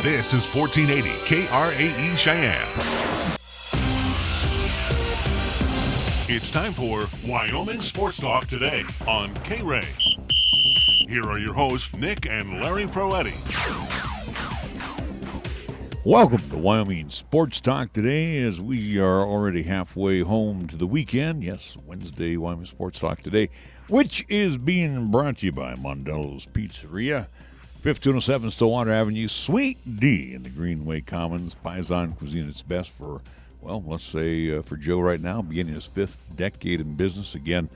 This is 1480 KRAE Cheyenne. It's time for Wyoming Sports Talk today on KRAE. Here are your hosts, Nick and Larry Proetti. Welcome to Wyoming Sports Talk today, as we are already halfway home to the weekend. Yes, Wednesday, Wyoming Sports Talk today, which is being brought to you by Mondello's Pizzeria, 1507 Stillwater Avenue, Suite D in the Greenway Commons. Paisan cuisine at its best for, well, let's say for Joe right now, beginning his fifth decade in business. Again,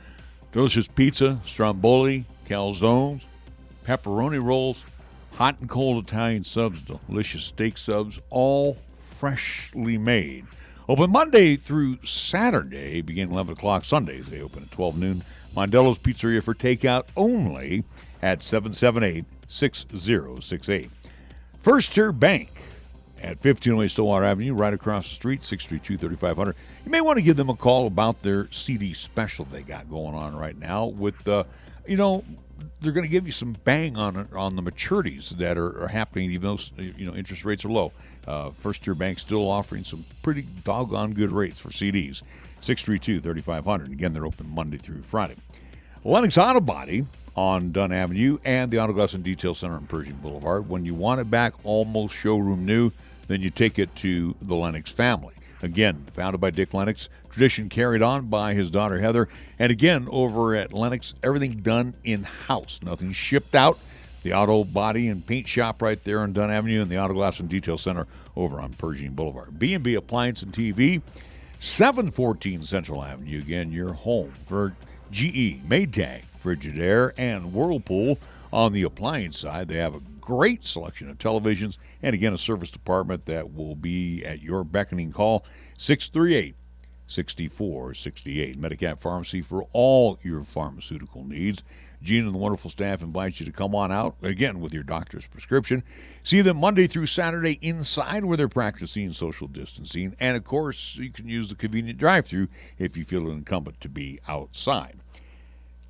delicious pizza, stromboli, calzones, pepperoni rolls, hot and cold Italian subs, delicious steak subs, all freshly made. Open Monday through Saturday, beginning 11 o'clock. Sundays, they open at 12 noon. Mondello's Pizzeria for takeout only at 778-6068. First Tier Bank at 1508 Stillwater Avenue, right across the street, 632-3500. You may want to give them a call about their CD special they got going on right now with, they're going to give you some bang on the maturities that are happening, even though interest rates are low. First Tier Bank still offering some pretty doggone good rates for CDs. 632-3500. Again, they're open Monday through Friday. Lennox Auto Body on Dunn Avenue and the Auto Glass and Detail Center on Pershing Boulevard. When you want it back almost showroom new, then you take it to the Lennox family. Again, founded by Dick Lennox, tradition carried on by his daughter Heather. And again, over at Lennox, everything done in-house. Nothing shipped out. The auto body and paint shop right there on Dunn Avenue and the Auto Glass and Detail Center over on Pershing Boulevard. B&B Appliance and TV, 714 Central Avenue. Again, your home for GE, Maytag, Frigidaire, and Whirlpool. On the appliance side, they have a great selection of televisions and, again, a service department that will be at your beckoning call, 638-6468. Medicap Pharmacy for all your pharmaceutical needs. Gene and the wonderful staff invite you to come on out, again, with your doctor's prescription. See them Monday through Saturday inside where they're practicing social distancing. And, of course, you can use the convenient drive-thru if you feel it incumbent to be outside.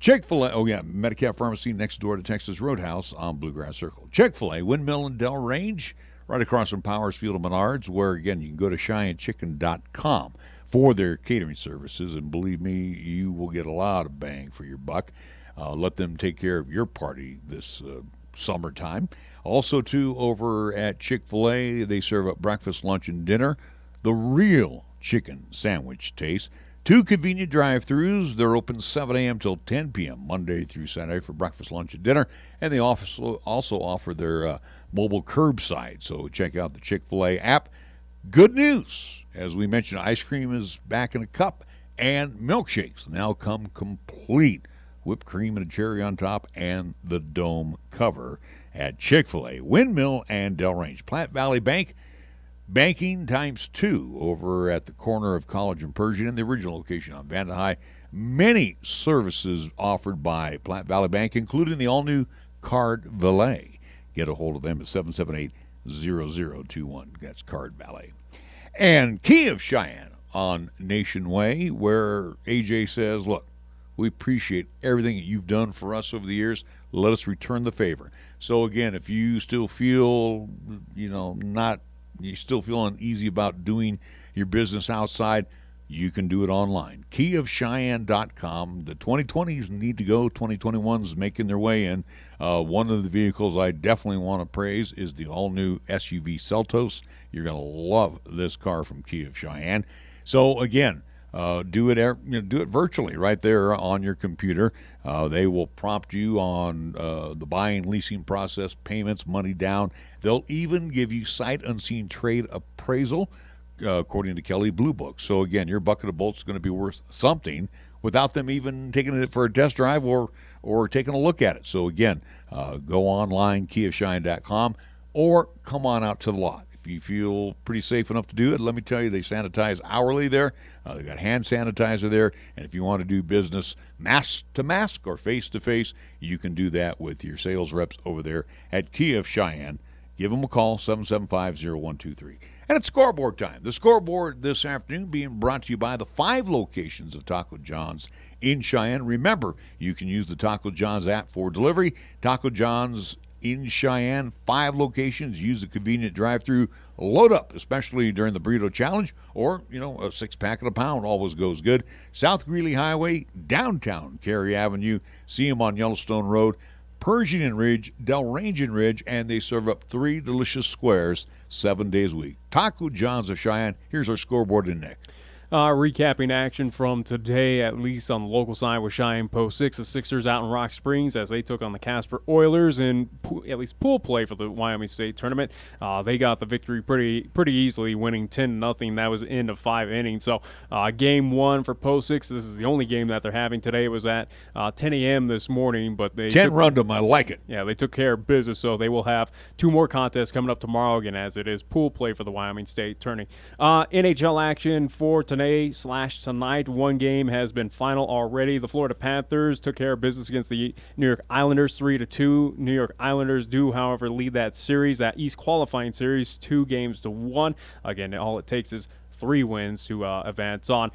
Chick-fil-A, Medicap Pharmacy next door to Texas Roadhouse on Bluegrass Circle. Chick-fil-A, Windmill and Del Range, right across from Powers Field and Menards, where, again, you can go to CheyenneChicken.com for their catering services. And believe me, you will get a lot of bang for your buck. Let them take care of your party this summertime. Also, too, over at Chick-fil-A, they serve up breakfast, lunch, and dinner. The real chicken sandwich taste. 2 convenient drive-thrus. They're open 7 a.m. till 10 p.m. Monday through Saturday for breakfast, lunch, and dinner. And they also offer their mobile curbside. So check out the Chick-fil-A app. Good news. As we mentioned, ice cream is back in a cup. And milkshakes now come complete. Whipped cream and a cherry on top and the dome cover at Chick-fil-A, Windmill, and Del Range. Platte Valley Bank, banking times 2 over at the corner of College and Pershing in the original location on Vanda High. Many services offered by Platte Valley Bank, including the all-new Card Valet. Get a hold of them at 778-0021. That's Card Valet. And Key of Cheyenne on Nation Way, where AJ says, look, we appreciate everything that you've done for us over the years. Let us return the favor. So, again, if you still feel, you still feel uneasy about doing your business outside, you can do it online. KeyofCheyenne.com. The 2020s need to go. 2021s making their way in. One of the vehicles I definitely want to praise is the all-new SUV Seltos. You're going to love this car from Key of Cheyenne. So, again, do it virtually right there on your computer. They will prompt you on the buying, leasing process, payments, money down. They'll even give you sight unseen trade appraisal, according to Kelly Blue Book. So again, your bucket of bolts is going to be worth something without them even taking it for a test drive or taking a look at it. So again, go online, KeyofCheyenne.com, or come on out to the lot. If you feel pretty safe enough to do it, let me tell you, they sanitize hourly there. They've got hand sanitizer there. And if you want to do business mask to mask or face to face, you can do that with your sales reps over there at Key of Cheyenne. Give them a call, 775-0123. And it's scoreboard time. The scoreboard this afternoon being brought to you by the 5 locations of Taco John's in Cheyenne. Remember, you can use the Taco John's app for delivery. Taco John's in Cheyenne. 5 locations. Use the convenient drive-through. Load up, especially during the Burrito Challenge, or, a 6-pack at a pound always goes good. South Greeley Highway, downtown KRAE Avenue. See them on Yellowstone Road. Persian Ridge, Delrange Ridge, and they serve up 3 delicious squares 7 days a week. Taco John's of Cheyenne. Here's our scoreboard and Nick. Recapping action from today, at least on the local side, with Cheyenne Post 6. The Sixers out in Rock Springs as they took on the Casper Oilers in at least pool play for the Wyoming State Tournament. They got the victory pretty easily, winning 10-0. That was the end of 5 innings. So game 1 for Post 6. This is the only game that they're having today. It was at 10 a.m. this morning. But they 10 rundum, I like it. Yeah, they took care of business, so they will have 2 more contests coming up tomorrow again, as it is pool play for the Wyoming State Tourney. NHL action for tonight. 1 game has been final already. The Florida Panthers took care of business against the New York Islanders 3-2. New York Islanders do, however, lead that series, that East qualifying series, 2-1. Again, all it takes is 3 wins to advance on.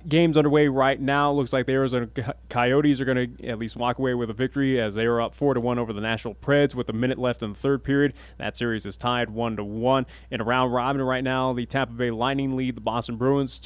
Games underway right now. Looks like the Arizona Coyotes are going to at least walk away with a victory, as they are up 4-1 over the Nashville Preds with a minute left in the third period. That series is tied 1-1. In a round robin right now, the Tampa Bay Lightning lead the Boston Bruins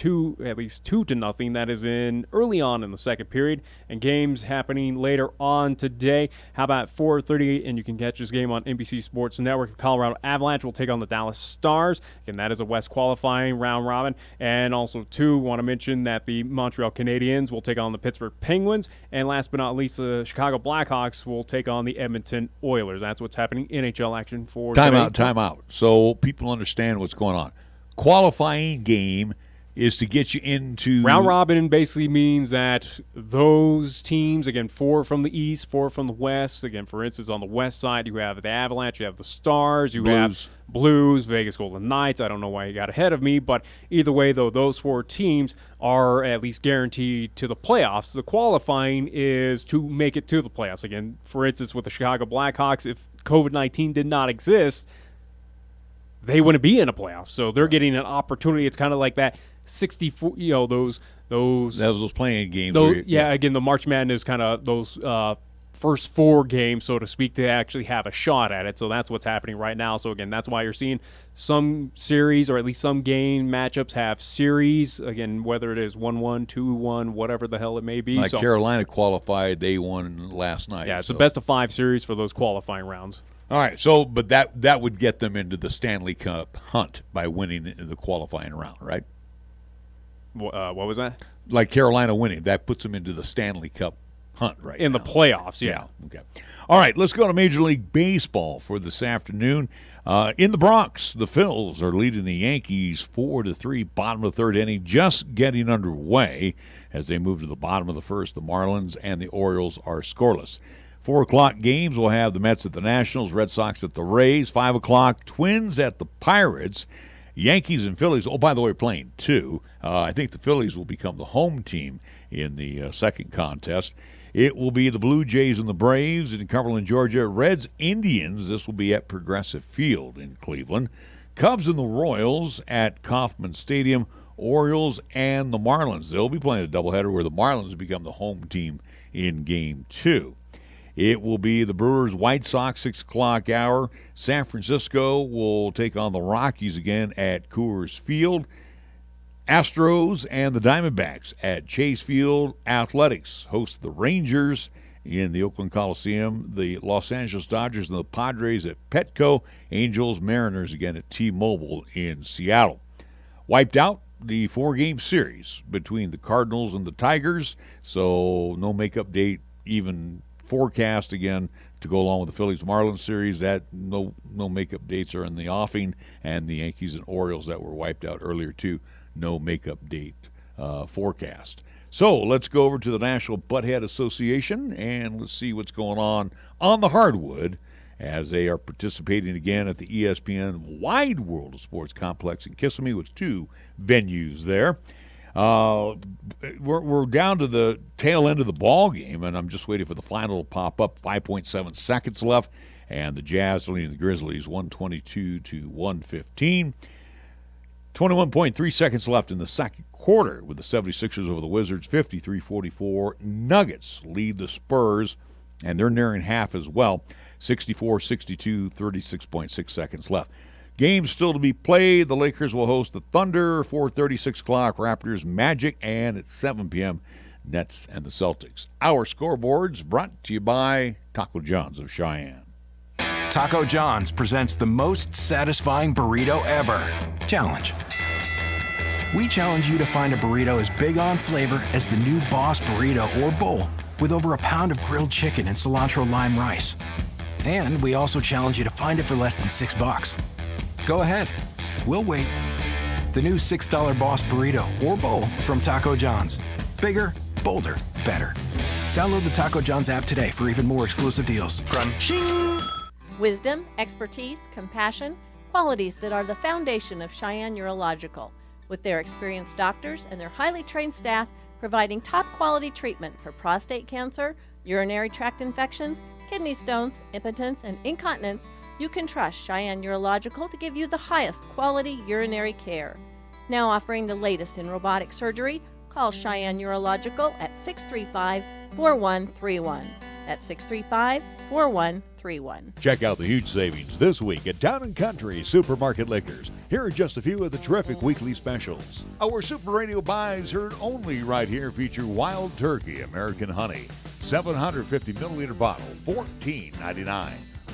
at least 2-0. That is in early on in the second period. And games happening later on today. How about 4:30? And you can catch this game on NBC Sports Network. The Colorado Avalanche will take on the Dallas Stars. Again, that is a West qualifying round robin. And also, want to mention that the Montreal Canadiens will take on the Pittsburgh Penguins. And last but not least, the Chicago Blackhawks will take on the Edmonton Oilers. That's what's happening in NHL action for today. Time out. So people understand what's going on. Qualifying game is to get you into round robin. Basically means that those teams, again, 4 from the east, 4 from the west. Again, for instance, on the west side, you have the Avalanche, you have the Stars, you have Blues, Vegas Golden Knights. I don't know why you got ahead of me, but either way, though, those 4 teams are at least guaranteed to the playoffs. The qualifying is to make it to the playoffs. Again, for instance, with the Chicago Blackhawks, if COVID-19 did not exist, they wouldn't be in a playoff. So they're getting an opportunity. It's kind of like that 64, those playing games. Again, the March Madness kind of those first 4 games, so to speak, to actually have a shot at it. So that's what's happening right now. So again, that's why you're seeing some series, or at least some game matchups, have series. Again, whether it is 1-1, 2-1, whatever the hell it may be. Like Carolina qualified, they won last night. Yeah, it's the best of 5 series for those qualifying rounds. All right, so but that would get them into the Stanley Cup hunt by winning the qualifying round, right? What was that? Like Carolina winning, that puts them into the Stanley Cup hunt right in now. The playoffs, yeah. Okay. All right, let's go to Major League Baseball for this afternoon. In the Bronx, the Phils are leading the Yankees 4-3, bottom of the 3rd inning, just getting underway as they move to the bottom of the 1st. The Marlins and the Orioles are scoreless. 4 o'clock games, we'll have the Mets at the Nationals, Red Sox at the Rays. 5 o'clock, Twins at the Pirates. Yankees and Phillies, by the way, playing 2. I think the Phillies will become the home team in the second contest. It will be the Blue Jays and the Braves in Cumberland, Georgia. Reds, Indians, this will be at Progressive Field in Cleveland. Cubs and the Royals at Kauffman Stadium. Orioles and the Marlins, they'll be playing a doubleheader where the Marlins become the home team in Game 2. It will be the Brewers, White Sox, 6 o'clock hour. San Francisco will take on the Rockies again at Coors Field. Astros and the Diamondbacks at Chase Field. Athletics host the Rangers in the Oakland Coliseum. The Los Angeles Dodgers and the Padres at Petco. Angels, Mariners again at T-Mobile in Seattle. Wiped out the 4-game series between the Cardinals and the Tigers, so no makeup date even forecast again to go along with the Phillies-Marlins series. That no makeup dates are in the offing, and the Yankees and Orioles that were wiped out earlier too, no makeup date forecast. So let's go over to the National Butthead Association and let's see what's going on the hardwood as they are participating again at the ESPN Wide World of Sports Complex in Kissimmee with 2 venues there. We're down to the tail end of the ball game, and I'm just waiting for the final to pop up. 5.7 seconds left, and the Jazz leading the Grizzlies 122-115. 21.3 seconds left in the second quarter with the 76ers over the Wizards 53-44. Nuggets lead the Spurs, and they're nearing half as well. 64-62, 36.6 seconds left. Games still to be played. The Lakers will host the Thunder, 4:30, 6 o'clock. Raptors, Magic, and at 7 p.m., Nets and the Celtics. Our scoreboards brought to you by Taco John's of Cheyenne. Taco John's presents the most satisfying burrito ever. Challenge. We challenge you to find a burrito as big on flavor as the new Boss Burrito or Bowl, with over a pound of grilled chicken and cilantro lime rice. And we also challenge you to find it for less than $6. Go ahead. We'll wait. The new $6 Boss Burrito or Bowl from Taco John's. Bigger, bolder, better. Download the Taco John's app today for even more exclusive deals. Crunching. Wisdom, expertise, compassion, qualities that are the foundation of Cheyenne Urological, with their experienced doctors and their highly trained staff providing top-quality treatment for prostate cancer, urinary tract infections, kidney stones, impotence, and incontinence. You can trust Cheyenne Urological to give you the highest quality urinary care. Now offering the latest in robotic surgery, call Cheyenne Urological at 635-4131. That's 635-4131. Check out the huge savings this week at Town & Country Supermarket Liquors. Here are just a few of the terrific weekly specials. Our Super Radio buys heard only right here feature Wild Turkey American Honey, 750 milliliter bottle, $14.99.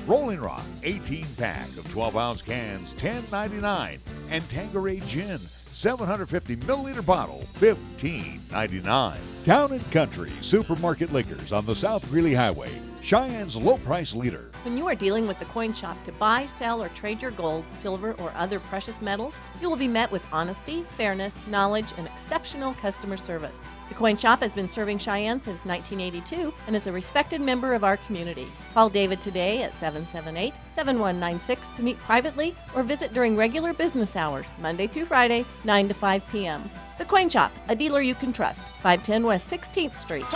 Rolling Rock, 18-pack of 12-ounce cans, $10.99. And Tanqueray Gin, 750 milliliter bottle, $15.99. Town & Country Supermarket Liquors on the South Greeley Highway, Cheyenne's low price leader. When you are dealing with the coin shop to buy, sell, or trade your gold, silver, or other precious metals, you will be met with honesty, fairness, knowledge, and exceptional customer service. The coin shop has been serving Cheyenne since 1982 and is a respected member of our community. Call David today at 778-7196 to meet privately or visit during regular business hours, Monday through Friday, 9 to 5 p.m. The Coin Shop, a dealer you can trust, 510 West 16th Street.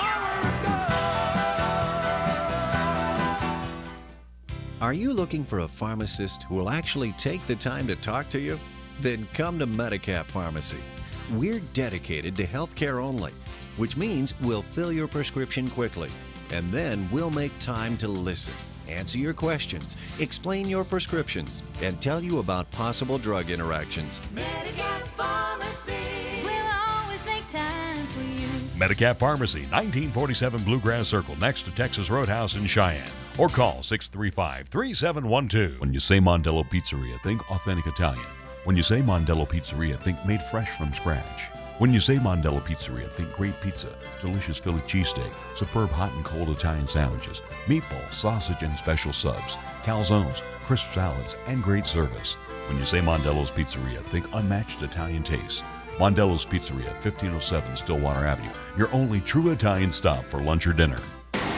Are you looking for a pharmacist who will actually take the time to talk to you? Then come to Medicap Pharmacy. We're dedicated to healthcare only, which means we'll fill your prescription quickly, and then we'll make time to listen, answer your questions, explain your prescriptions, and tell you about possible drug interactions. Medicap Pharmacy will always make time for you. Medicap Pharmacy, 1947 Bluegrass Circle, next to Texas Roadhouse in Cheyenne. Or call 635-3712. When you say Mondello Pizzeria, think authentic Italian. When you say Mondello Pizzeria, think made fresh from scratch. When you say Mondello Pizzeria, think great pizza, delicious Philly cheesesteak, superb hot and cold Italian sandwiches, meatballs, sausage, and special subs, calzones, crisp salads, and great service. When you say Mondello's Pizzeria, think unmatched Italian taste. Mondello's Pizzeria, 1507 Stillwater Avenue, your only true Italian stop for lunch or dinner.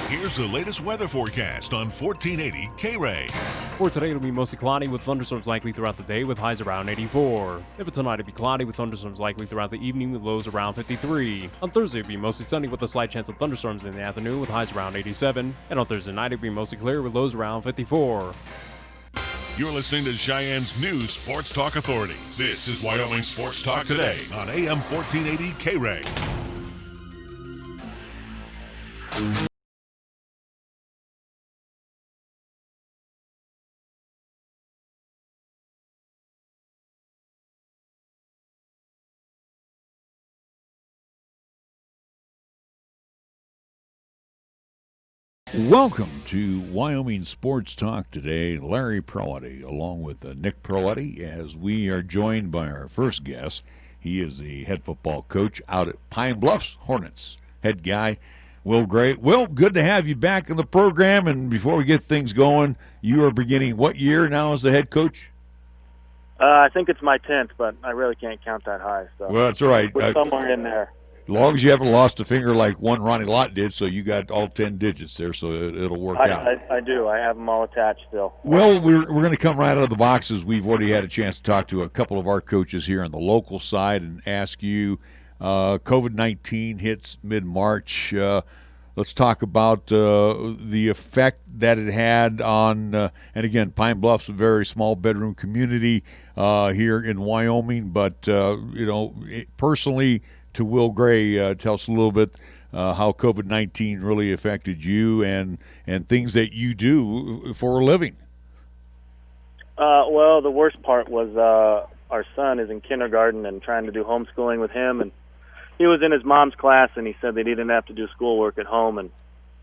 Here's the latest weather forecast on 1480 KRAE. For today, it'll be mostly cloudy with thunderstorms likely throughout the day with highs around 84. If it's tonight, it'll be cloudy with thunderstorms likely throughout the evening with lows around 53. On Thursday, it'll be mostly sunny with a slight chance of thunderstorms in the afternoon with highs around 87. And on Thursday night, it'll be mostly clear with lows around 54. You're listening to Cheyenne's new Sports Talk Authority. This is Wyoming Sports Talk Today on AM 1480 KRAE. Welcome to Wyoming Sports Talk Today. Larry Perletti along with Nick Perletti as we are joined by our first guest. He is the head football coach out at Pine Bluffs Hornets. Head guy, Will Gray. Will, good to have you back in the program. And before we get things going, you are beginning what year now as the head coach? I think it's my 10th, but I really can't count that high. So well, that's all right. We're somewhere in there. As long as you haven't lost a finger like one Ronnie Lott did, so you got all 10 digits there, so it'll work out. I do. I have them all attached still. Well, we're going to come right out of the boxes. We've already had a chance to talk to a couple of our coaches here on the local side and ask you, COVID-19 hits mid-March. Let's talk about the effect that it had on, and again, Pine Bluff's a very small bedroom community here in Wyoming, but, personally, to Will Gray, tell us a little bit how COVID-19 really affected you and things that you do for a living. Well, the worst part was our son is in kindergarten and trying to do homeschooling with him, and he was in his mom's class, and he said that he didn't have to do schoolwork at home, and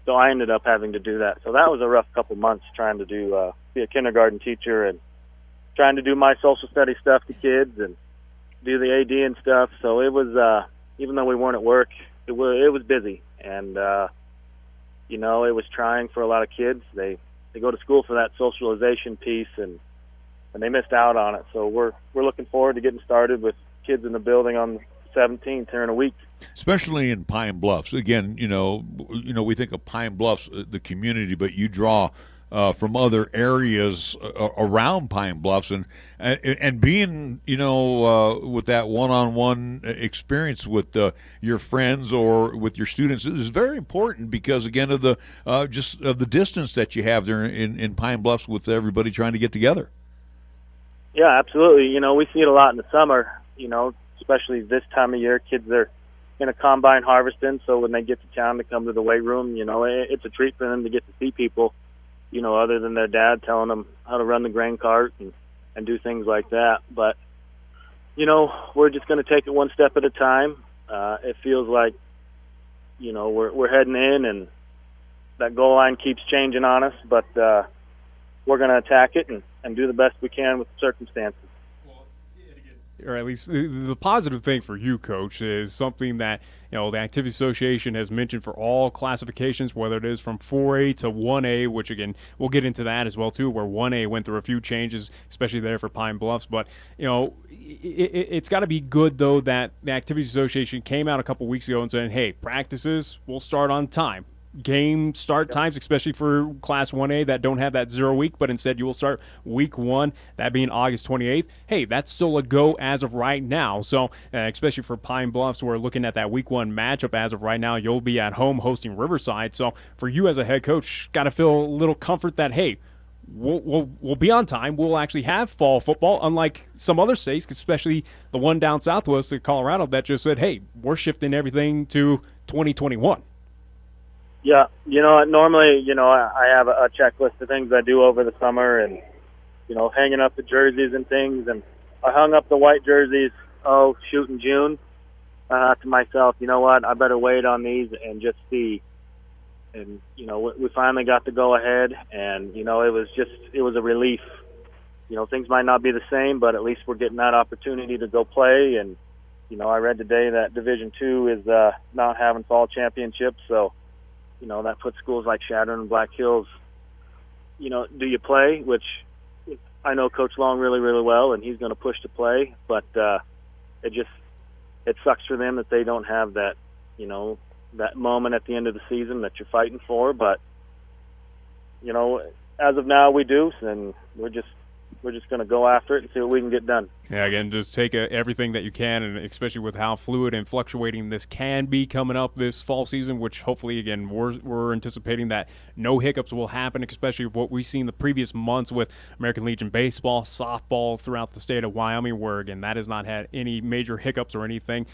so I ended up having to do that. So that was a rough couple months trying to do be a kindergarten teacher and trying to do my social studies stuff to kids and do the AD and stuff. So it was, even though we weren't at work, it was busy, and you know, it was trying for a lot of kids. They go to school for that socialization piece, and they missed out on it. So we're looking forward to getting started with kids in the building on the 17th here in a week. Especially in Pine Bluffs. Again, you know, we think of Pine Bluffs, the community, but you draw from other areas around Pine Bluffs, and being, you know, with that one-on-one experience with your friends or with your students is very important because, again, of the just of the distance that you have there in Pine Bluffs with everybody trying to get together. Yeah, absolutely. You know, we see it a lot in the summer, you know, especially this time of year. Kids are in a combine harvesting, so when they get to town to come to the weight room, you know, it's a treat for them to get to see people, you know, other than their dad telling them how to run the grain cart and do things like that. But, you know, we're just going to take it one step at a time. It feels like, you know, we're heading in, and that goal line keeps changing on us, but we're going to attack it and do the best we can with the circumstances. Or at least the positive thing for you, Coach, is something that, you know, the Activity Association has mentioned for all classifications, whether it is from 4A to 1A, which, again, we'll get into that as well, too, where 1A went through a few changes, especially there for Pine Bluffs. But, you know, it's got to be good, though, that the Activity Association came out a couple weeks ago and said, hey, practices will start on time. Game start times, especially for Class 1A that don't have that 0 week, but instead you will start week 1, that being August 28th. Hey, that's still a go as of right now. So, especially for Pine Bluffs, we're looking at that week 1 matchup as of right now. You'll be at home hosting Riverside. So, for you as a head coach, got to feel a little comfort that, hey, we'll be on time. We'll actually have fall football, unlike some other states, especially the one down southwest of Colorado that just said, hey, we're shifting everything to 2021. Yeah, you know, normally, you know, I have a checklist of things I do over the summer and, you know, hanging up the jerseys and things. And I hung up the white jerseys, in June. To myself, you know what, I better wait on these and just see. And, you know, we finally got to go ahead, and, you know, it was a relief. You know, things might not be the same, but at least we're getting that opportunity to go play. And, you know, I read today that Division II is not having fall championships, so, you know, that puts schools like Chadron and Black Hills, you know, do you play? Which I know Coach Long really, really well, and he's going to push to play. But it sucks for them that they don't have that, you know, that moment at the end of the season that you're fighting for. But, you know, as of now we do, and we're just going to go after it and see what we can get done. Yeah, again, just take everything that you can, and especially with how fluid and fluctuating this can be coming up this fall season, which hopefully, again, we're anticipating that no hiccups will happen, especially what we've seen the previous months with American Legion baseball, softball throughout the state of Wyoming, where, again, that has not had any major hiccups or anything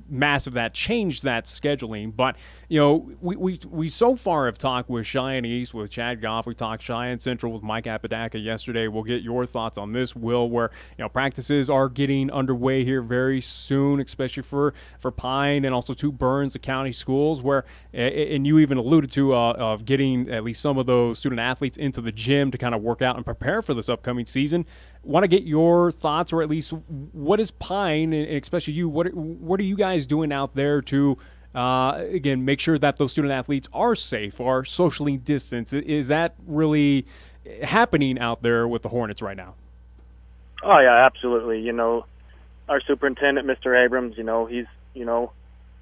massive that changed that scheduling. But, you know, we so far have talked with Cheyenne East, with Chad Goff. We talked Cheyenne Central with Mike Apodaca yesterday. We'll get your thoughts on this, Will, where, you know, practices are getting underway here very soon, especially for Pine and also to Burns, the county schools, where, and you even alluded to of getting at least some of those student athletes into the gym to kind of work out and prepare for this upcoming season. Want to get your thoughts, or at least what is Pine, and especially you, what are you guys doing out there to again make sure that those student athletes are safe, are socially distanced? Is that really happening out there with the Hornets right now? Oh, yeah, absolutely. You know, our superintendent, Mr. Abrams, you know, he's, you know,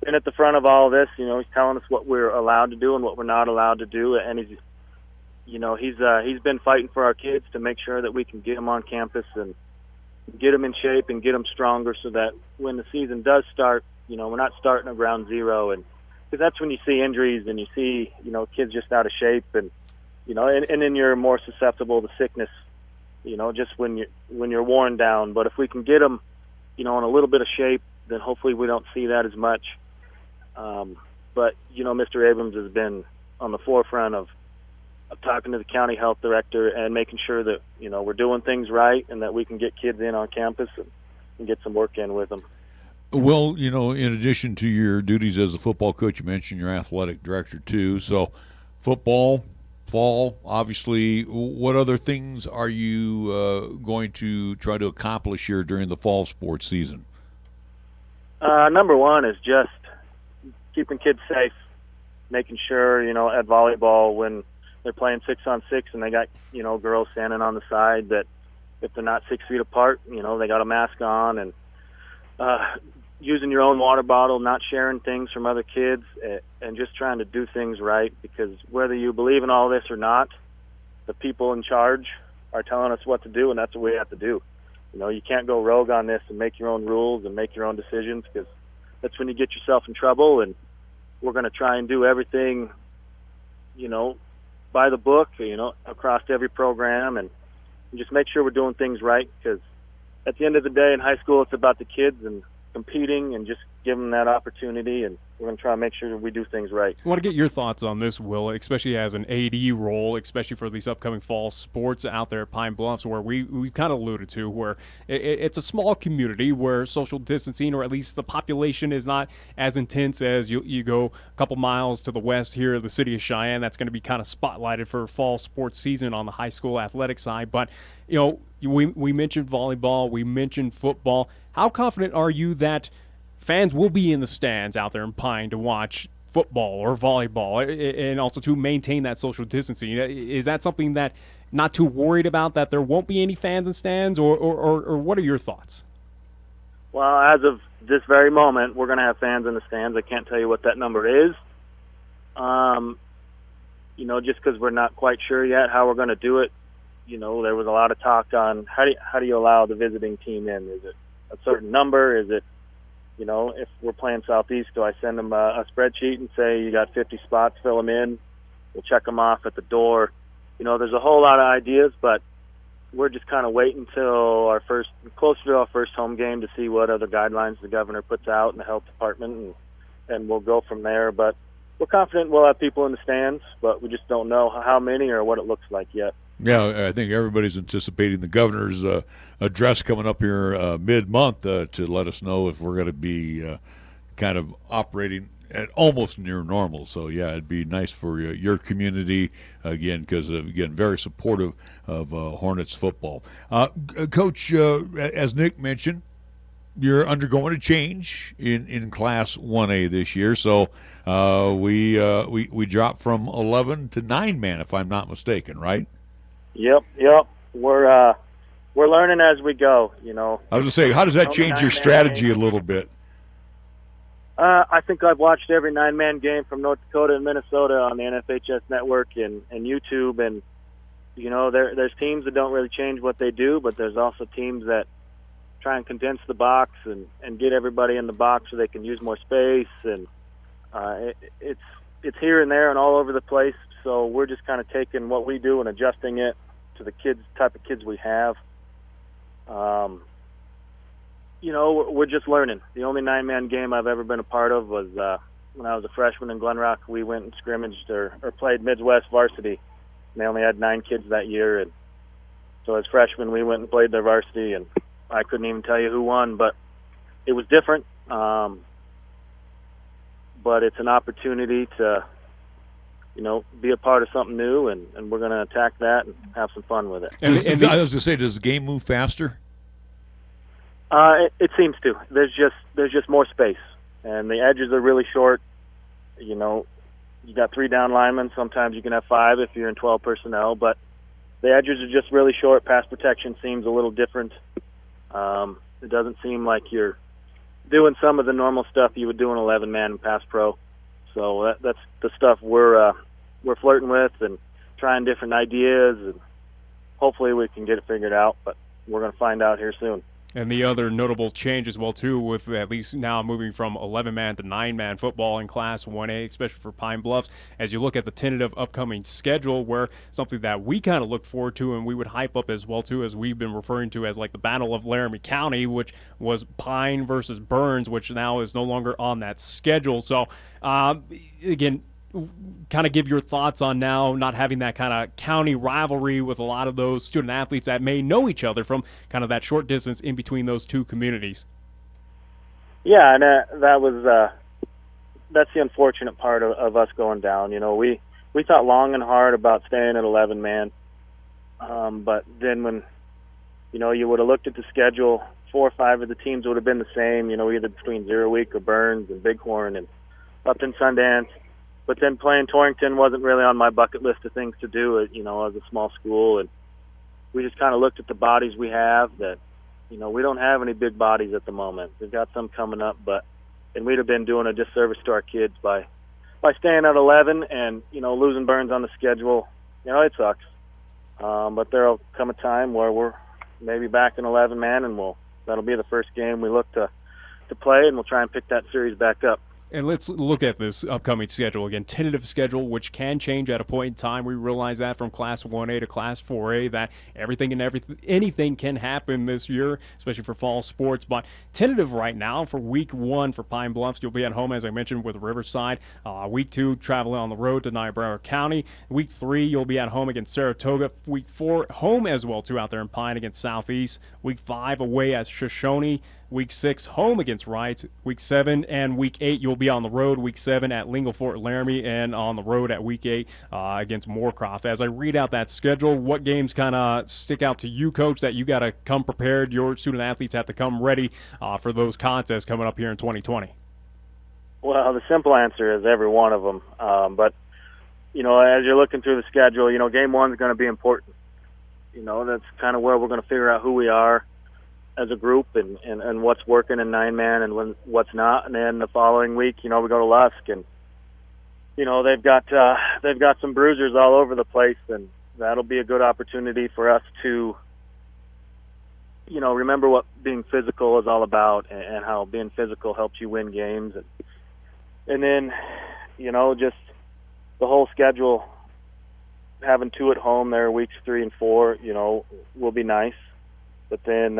been at the front of all of this. You know, he's telling us what we're allowed to do and what we're not allowed to do. And he's, you know, he's been fighting for our kids to make sure that we can get them on campus and get them in shape and get them stronger so that when the season does start, you know, we're not starting at ground zero. And because that's when you see injuries and you see, you know, kids just out of shape, and, you know, and then you're more susceptible to sickness, you know, just when you're worn down. But if we can get them, you know, in a little bit of shape, then hopefully we don't see that as much. But, Mr. Abrams has been on the forefront of talking to the county health director and making sure that, we're doing things right and that we can get kids in on campus and get some work in with them. Well, in addition to your duties as a football coach, you mentioned your athletic director too. So football, fall, obviously, what other things are you going to try to accomplish here during the fall sports season? Number one is just keeping kids safe, making sure, at volleyball when they're playing 6-on-6 and they got, girls standing on the side, that if they're not 6 feet apart, they got a mask on, and using your own water bottle, not sharing things from other kids, and just trying to do things right, because whether you believe in all this or not, the people in charge are telling us what to do, and that's what we have to do. You can't go rogue on this and make your own rules and make your own decisions, because that's when you get yourself in trouble. And we're going to try and do everything, by the book, across every program, and just make sure we're doing things right, because at the end of the day in high school, it's about the kids and competing and just give them that opportunity, and we're going to try and make sure we do things right. I want to get your thoughts on this, Will, especially as an AD role, especially for these upcoming fall sports out there at Pine Bluffs, where we kind of alluded to, where it's a small community where social distancing, or at least the population, is not as intense as you go a couple miles to the west here, the city of Cheyenne. That's going to be kind of spotlighted for fall sports season on the high school athletic side. But, we mentioned volleyball, we mentioned football. How confident are you that fans will be in the stands out there in Pine to watch football or volleyball, and also to maintain that social distancing? Is that something that not too worried about, that there won't be any fans in stands, or what are your thoughts? Well, as of this very moment, we're going to have fans in the stands. I can't tell you what that number is, just because we're not quite sure yet how we're going to do it. There was a lot of talk on how do you allow the visiting team in? Is it a certain number? Is it, if we're playing Southeast, do I send them a spreadsheet and say you got 50 spots, fill them in? We'll check them off at the door. There's a whole lot of ideas, but we're just kind of waiting until closer to our first home game to see what other guidelines the governor puts out in the health department, and we'll go from there. But we're confident we'll have people in the stands, but we just don't know how many or what it looks like yet. Yeah, I think everybody's anticipating the governor's address coming up here mid-month to let us know if we're going to be kind of operating at almost near normal. So, yeah, it'd be nice for your community, again, because, again, very supportive of Hornets football. Coach, as Nick mentioned, you're undergoing a change in Class 1A this year. So we dropped from 11 to 9-man, if I'm not mistaken, right? Yep. We're learning as we go. I was going to say, how does that change your strategy a little bit? I think I've watched every 9-man game from North Dakota and Minnesota on the NFHS network and YouTube, and there's teams that don't really change what they do, but there's also teams that try and condense the box and get everybody in the box so they can use more space, and it's here and there and all over the place. So we're just kind of taking what we do and adjusting it to the type of kids we have. We're just learning. The only 9-man game I've ever been a part of was when I was a freshman in Glen Rock. We went and scrimmaged or played Midwest varsity. And they only had 9 kids that year, and so as freshmen we went and played their varsity, and I couldn't even tell you who won, but it was different. But it's an opportunity to be a part of something new, and we're going to attack that and have some fun with it. I was going to say, does the game move faster? It seems to. There's just more space, and the edges are really short. You got 3 down linemen. Sometimes you can have 5 if you're in 12 personnel, but the edges are just really short. Pass protection seems a little different. It doesn't seem like you're doing some of the normal stuff you would do in 11-man in pass pro. So that's the stuff we're flirting with and trying different ideas, and hopefully we can get it figured out, but we're going to find out here soon. And the other notable change as well, too, with at least now moving from 11-man to 9-man football in Class 1A, especially for Pine Bluffs, as you look at the tentative upcoming schedule, where something that we kind of look forward to and we would hype up as well, too, as we've been referring to as like the Battle of Laramie County, which was Pine versus Burns, which now is no longer on that schedule. So, again, kind of give your thoughts on now not having that kind of county rivalry with a lot of those student athletes that may know each other from kind of that short distance in between those two communities. Yeah, and that's the unfortunate part of us going down. You know, we thought long and hard about staying at 11-man, but then when, you know, you would have looked at the schedule, 4 or 5 of the teams would have been the same, you know, either between Zero Week or Burns and Bighorn and Upton Sundance. But then playing Torrington wasn't really on my bucket list of things to do, you know, as a small school. And we just kind of looked at the bodies we have that, you know, we don't have any big bodies at the moment. We've got some coming up, and we'd have been doing a disservice to our kids by staying at 11 and, you know, losing Burns on the schedule. You know, it sucks. But there'll come a time where we're maybe back in 11-man, and that'll be the first game we look to play, and we'll try and pick that series back up. And let's look at this upcoming schedule again. Tentative schedule, which can change at a point in time. We realize that from Class 1A to Class 4A, that anything can happen this year, especially for fall sports. But tentative right now for Week 1 for Pine Bluffs, you'll be at home, as I mentioned, with Riverside. Week 2, traveling on the road to Niobrara County. Week 3, you'll be at home against Saratoga. Week 4, home as well, too, out there in Pine against Southeast. Week 5, away at Shoshone. Week 6, home against Wright. Week 7 and Week 8, you'll be on the road. Week 7 at Lingle Fort Laramie, and on the road at Week 8 against Moorcroft. As I read out that schedule, what games kind of stick out to you, Coach, that you got to come prepared? Your student athletes have to come ready for those contests coming up here in 2020. Well, the simple answer is every one of them. But, you know, as you're looking through the schedule, you know, game 1 is going to be important. You know, that's kind of where we're going to figure out who we are as a group and what's working in 9-man and what's not. And then the following week, you know, we go to Lusk, and, you know, they've got some bruisers all over the place, and that'll be a good opportunity for us to, you know, remember what being physical is all about and how being physical helps you win games. And then, you know, just the whole schedule, having 2 at home there, weeks 3 and 4, you know, will be nice. But then,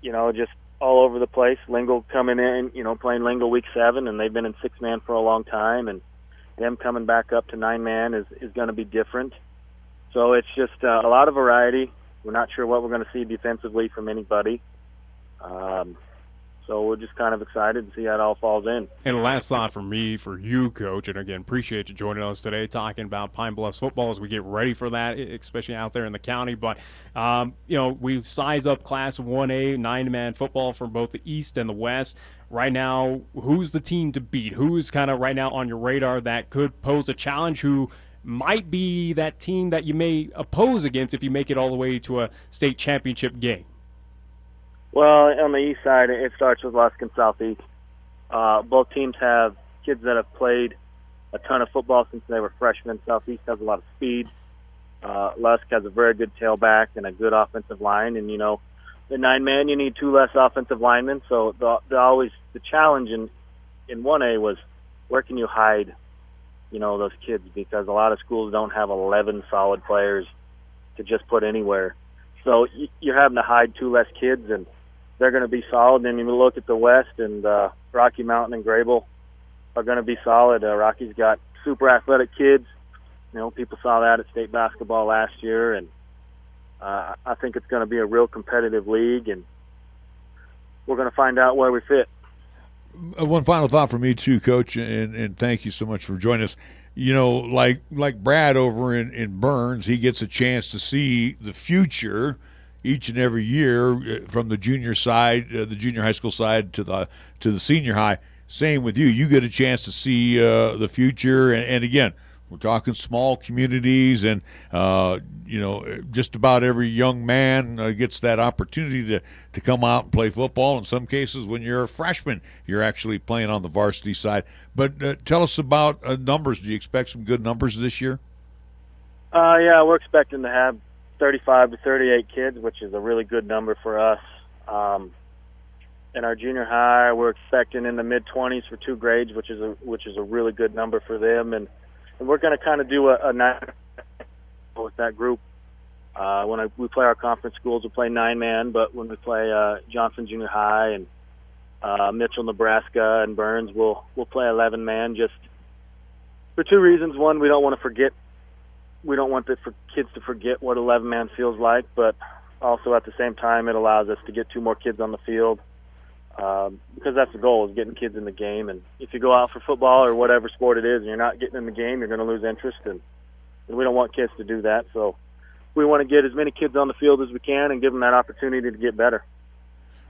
you know, just all over the place. Lingle coming in, you know, playing Lingle week 7, and they've been in 6-man for a long time, and them coming back up to 9-man is going to be different. So it's just a lot of variety. We're not sure what we're going to see defensively from anybody. So we're just kind of excited to see how it all falls in. And last thought for me, for you, Coach, and again, appreciate you joining us today talking about Pine Bluffs football as we get ready for that, especially out there in the county. But, you know, we size up Class 1A, 9-man football from both the East and the West. Right now, who's the team to beat? Who's kind of right now on your radar that could pose a challenge? Who might be that team that you may oppose against if you make it all the way to a state championship game? Well, on the east side, it starts with Lusk and Southeast. Both teams have kids that have played a ton of football since they were freshmen. Southeast has a lot of speed. Lusk has a very good tailback and a good offensive line. And, you know, the 9-man, you need 2 less offensive linemen. So the challenge in 1A was where can you hide, you know, those kids, because a lot of schools don't have 11 solid players to just put anywhere. So you're having to hide 2 less kids, and they're going to be solid. And you look at the West, and Rocky Mountain and Grable are going to be solid. Rocky's got super athletic kids. You know, people saw that at state basketball last year, and I think it's going to be a real competitive league, and we're going to find out where we fit. One final thought for me too, Coach, and thank you so much for joining us. You know, like Brad over in Burns, he gets a chance to see the future each and every year from the junior side, the junior high school side to the senior high. Same with you. You get a chance to see the future, and again, we're talking small communities, and you know, just about every young man gets that opportunity to come out and play football. In some cases, when you're a freshman, you're actually playing on the varsity side. But tell us about numbers. Do you expect some good numbers this year? Yeah, we're expecting to have 35 to 38 kids, which is a really good number for us. In our junior high, we're expecting in the mid-20s for 2 grades, which is a really good number for them. And we're going to kind of do a 9 with that group. When we play our conference schools, we play 9-man, but when we play Johnson Junior High and Mitchell, Nebraska, and Burns, we'll play 11-man just for 2 reasons. One, we don't want for kids to forget what 11-man feels like, but also at the same time, it allows us to get 2 more kids on the field because that's the goal, is getting kids in the game. And if you go out for football or whatever sport it is and you're not getting in the game, you're going to lose interest, and we don't want kids to do that. So we want to get as many kids on the field as we can and give them that opportunity to get better.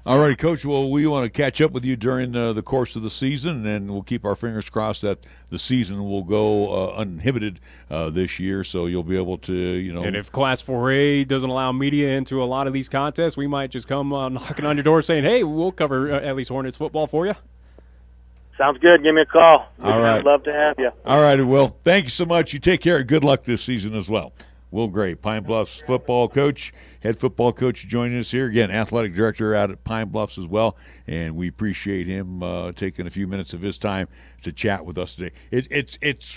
All right, Coach. Well, we want to catch up with you during the course of the season, and we'll keep our fingers crossed that the season will go uninhibited this year, so you'll be able to, And if Class 4A doesn't allow media into a lot of these contests, we might just come knocking on your door saying, hey, we'll cover at least Hornets football for you. Sounds good. Give me a call. All right. I'd love to have you. All right, Will. Thank you so much. You take care. Good luck this season as well. Will Gray, Pine Bluffs football coach, head football coach, joining us here. Again, athletic director out at Pine Bluffs as well, and we appreciate him taking a few minutes of his time to chat with us today. It's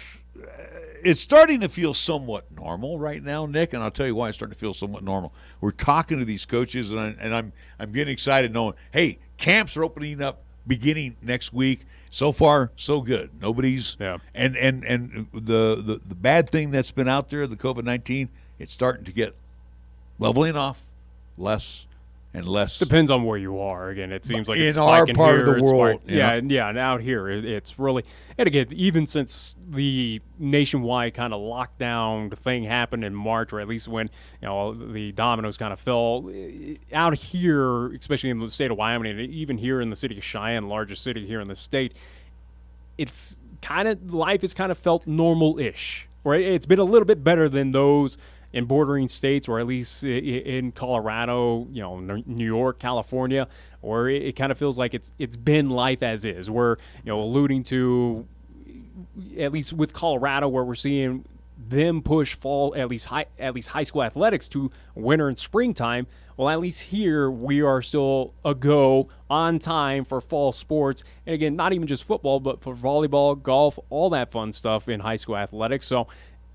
starting to feel somewhat normal right now, Nick, and I'll tell you why it's starting to feel somewhat normal. We're talking to these coaches, and I'm getting excited knowing, hey, camps are opening up beginning next week. So far, so good. Nobody's and the bad thing that's been out there, the COVID-19, it's starting to get leveling off, less and less. Depends on where you are. Again, it seems like in it's our spiking part here, of the world. and out here, it's really. And again, even since the nationwide kind of lockdown thing happened in March, or at least when the dominoes kind of fell out here, especially in the state of Wyoming, and even here in the city of Cheyenne, largest city here in the state, it's kind of life has kind of felt normal-ish. Right? It's been a little bit better than those in bordering states, or at least in Colorado, New York, California, or it kind of feels like it's been life as is. We're alluding to, at least with Colorado, where we're seeing them push fall, at least high school athletics to winter and springtime. Well, at least here we are still a go on time for fall sports, and again, not even just football, but for volleyball, golf, all that fun stuff in high school athletics. So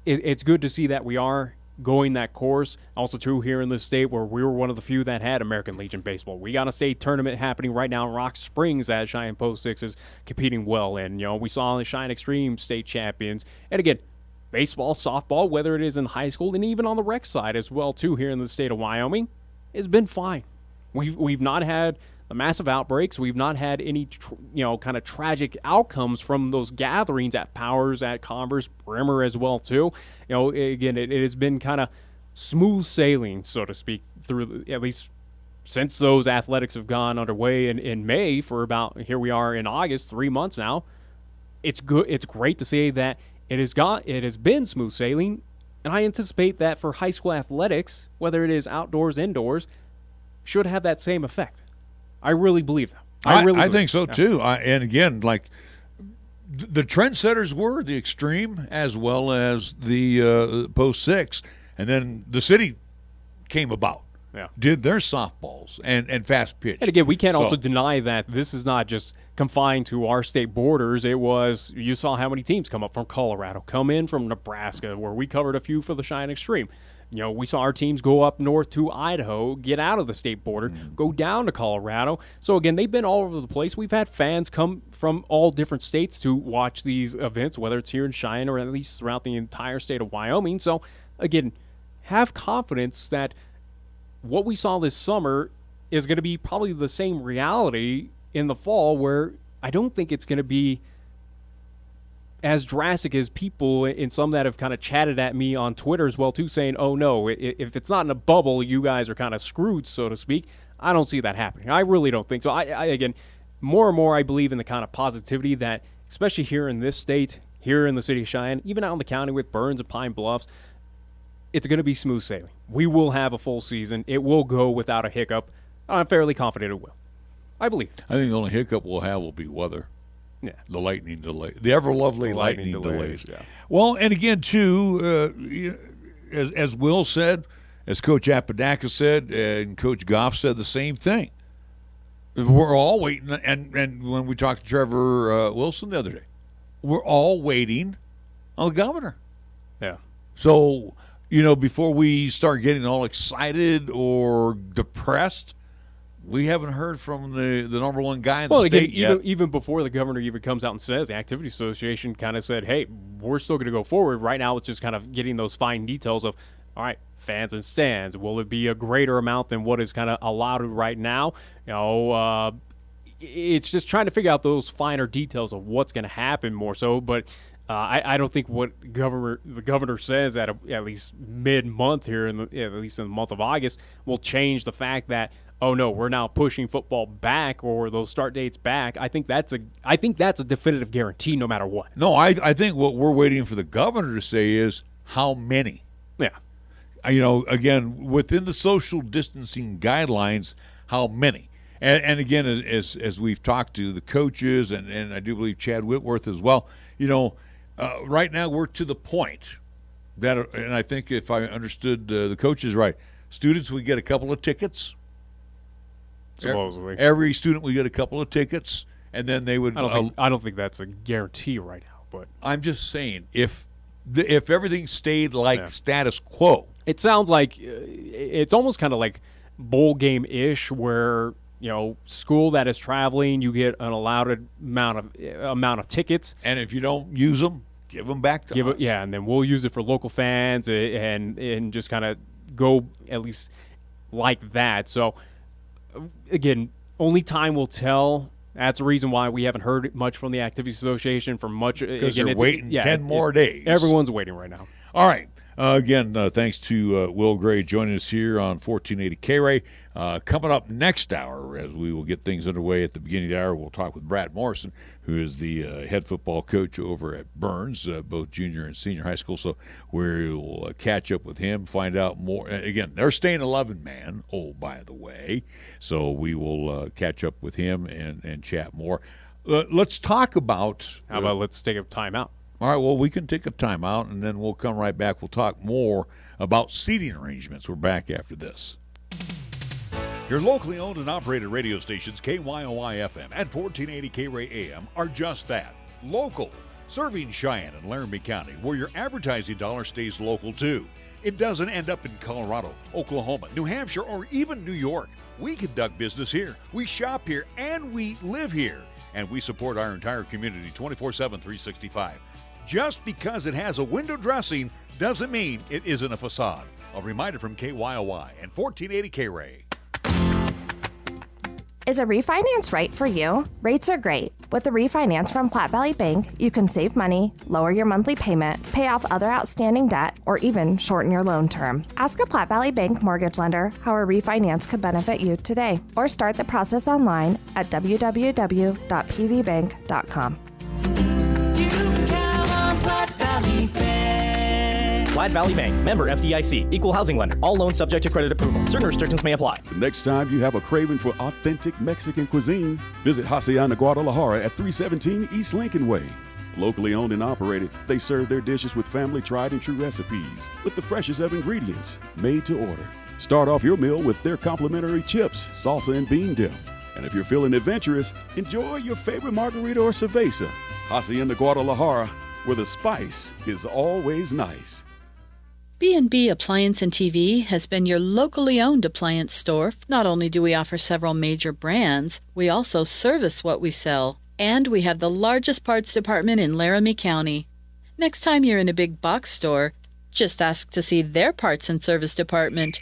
it's good to see that we are going that course. Also true here in this state, where we were one of the few that had American Legion baseball. We got a state tournament happening right now in Rock Springs that Cheyenne Post 6 is competing well in. We saw the Cheyenne Extreme state champions. And again, baseball, softball, whether it is in high school and even on the rec side as well too here in the state of Wyoming, has been fine. We've not had the massive outbreaks. We've not had any kind of tragic outcomes from those gatherings at Powers, at Converse, Bremer as well too. Again, it has been kind of smooth sailing, so to speak, through at least since those athletics have gone underway in May for about, here we are in August, 3 months now. It's good. It's great to say that it has been smooth sailing, and I anticipate that for high school athletics, whether it is outdoors, indoors, should have that same effect. I really believe that. I think so too. And again, like the trendsetters were the Extreme as well as the Post 6, and then the city came about. Yeah. Did their softballs and fast pitch. And again, we can't also deny that this is not just confined to our state borders. It was, you saw how many teams come up from Colorado, come in from Nebraska, where we covered a few for the Cheyenne Extreme. We saw our teams go up north to Idaho, get out of the state border, go down to Colorado. So, again, they've been all over the place. We've had fans come from all different states to watch these events, whether it's here in Cheyenne or at least throughout the entire state of Wyoming. So, again, have confidence that what we saw this summer is going to be probably the same reality in the fall, where I don't think it's going to be as drastic as people, and some that have kind of chatted at me on Twitter as well too, saying, oh no, if it's not in a bubble, you guys are kind of screwed, so to speak. I don't see that happening. I really don't think so. I again, more and more I believe in the kind of positivity that, especially here in this state, here in the city of Cheyenne, even out in the county with Burns and Pine Bluffs, it's going to be smooth sailing. We will have a full season. It will go without a hiccup. I'm fairly confident it will. I believe. I think the only hiccup we'll have will be weather. Yeah. The lightning delay. The ever-lovely lightning delays. Yeah. Well, and again, too, as Will said, as Coach Apodaca said, and Coach Goff said the same thing. We're all waiting, and when we talked to Trevor Wilson the other day, we're all waiting on the governor. Yeah. So, before we start getting all excited or depressed, we haven't heard from the number one guy in the state yet. Even before the governor even comes out and says, the Activity Association kind of said, hey, we're still going to go forward. Right now it's just kind of getting those fine details of, all right, fans and stands. Will it be a greater amount than what is kind of allowed right now? It's just trying to figure out those finer details of what's going to happen more so. But I don't think what the governor says at least mid-month here, at least in the month of August, will change the fact that, oh no, we're now pushing football back or those start dates back. I think that's a definitive guarantee no matter what. No, I think what we're waiting for the governor to say is how many. Yeah. Again, within the social distancing guidelines, how many? And again, as we've talked to the coaches, and I do believe Chad Whitworth as well, right now we're to the point that, and I think if I understood the coaches right, students would get a couple of tickets. Supposedly. Every student would get a couple of tickets, and then they would. I don't think that's a guarantee right now, but I'm just saying if everything stayed like status quo. It sounds like it's almost kind of like bowl game-ish where, school that is traveling, you get an allowed amount of tickets. And if you don't use them, give them back to us. Yeah, and then we'll use it for local fans and just kind of go at least like that. So, again, only time will tell. That's the reason why we haven't heard much from the Activity Association for much. Because they're waiting 10 more days. Everyone's waiting right now. All right. Again, thanks to Will Gray joining us here on 1480 KRAE. Coming up next hour, as we will get things underway at the beginning of the hour, we'll talk with Brad Morrison, who is the head football coach over at Burns, both junior and senior high school. So we'll catch up with him, find out more. Again, they're staying 11-man, by the way. So we will catch up with him and chat more. Let's talk about... How about let's take a timeout? All right, well, we can take a timeout, and then we'll come right back. We'll talk more about seating arrangements. We're back after this. Your locally owned and operated radio stations, KYOI-FM and 1480 KRAE AM, are just that, local. Serving Cheyenne and Laramie County, where your advertising dollar stays local, too. It doesn't end up in Colorado, Oklahoma, New Hampshire, or even New York. We conduct business here. We shop here, and we live here. And we support our entire community 24/7, 365. Just because it has a window dressing doesn't mean it isn't a facade. A reminder from KYOI and 1480 KRAE. Is a refinance right for you? Rates are great. With a refinance from Platte Valley Bank, you can save money, lower your monthly payment, pay off other outstanding debt, or even shorten your loan term. Ask a Platte Valley Bank mortgage lender how a refinance could benefit you today, or start the process online at www.pvbank.com. Platte Valley Bank, member FDIC, equal housing lender. All loans subject to credit approval. Certain restrictions may apply. The next time you have a craving for authentic Mexican cuisine, visit Hacienda Guadalajara at 317 East Lincoln Way. Locally owned and operated, they serve their dishes with family tried and true recipes, with the freshest of ingredients, made to order. Start off your meal with their complimentary chips, salsa, and bean dip. And if you're feeling adventurous, enjoy your favorite margarita or cerveza. Hacienda Guadalajara, where the spice is always nice. B&B Appliance and TV has been your locally owned appliance store. Not only do we offer several major brands, we also service what we sell. And we have the largest parts department in Laramie County. Next time you're in a big box store, just ask to see their parts and service department.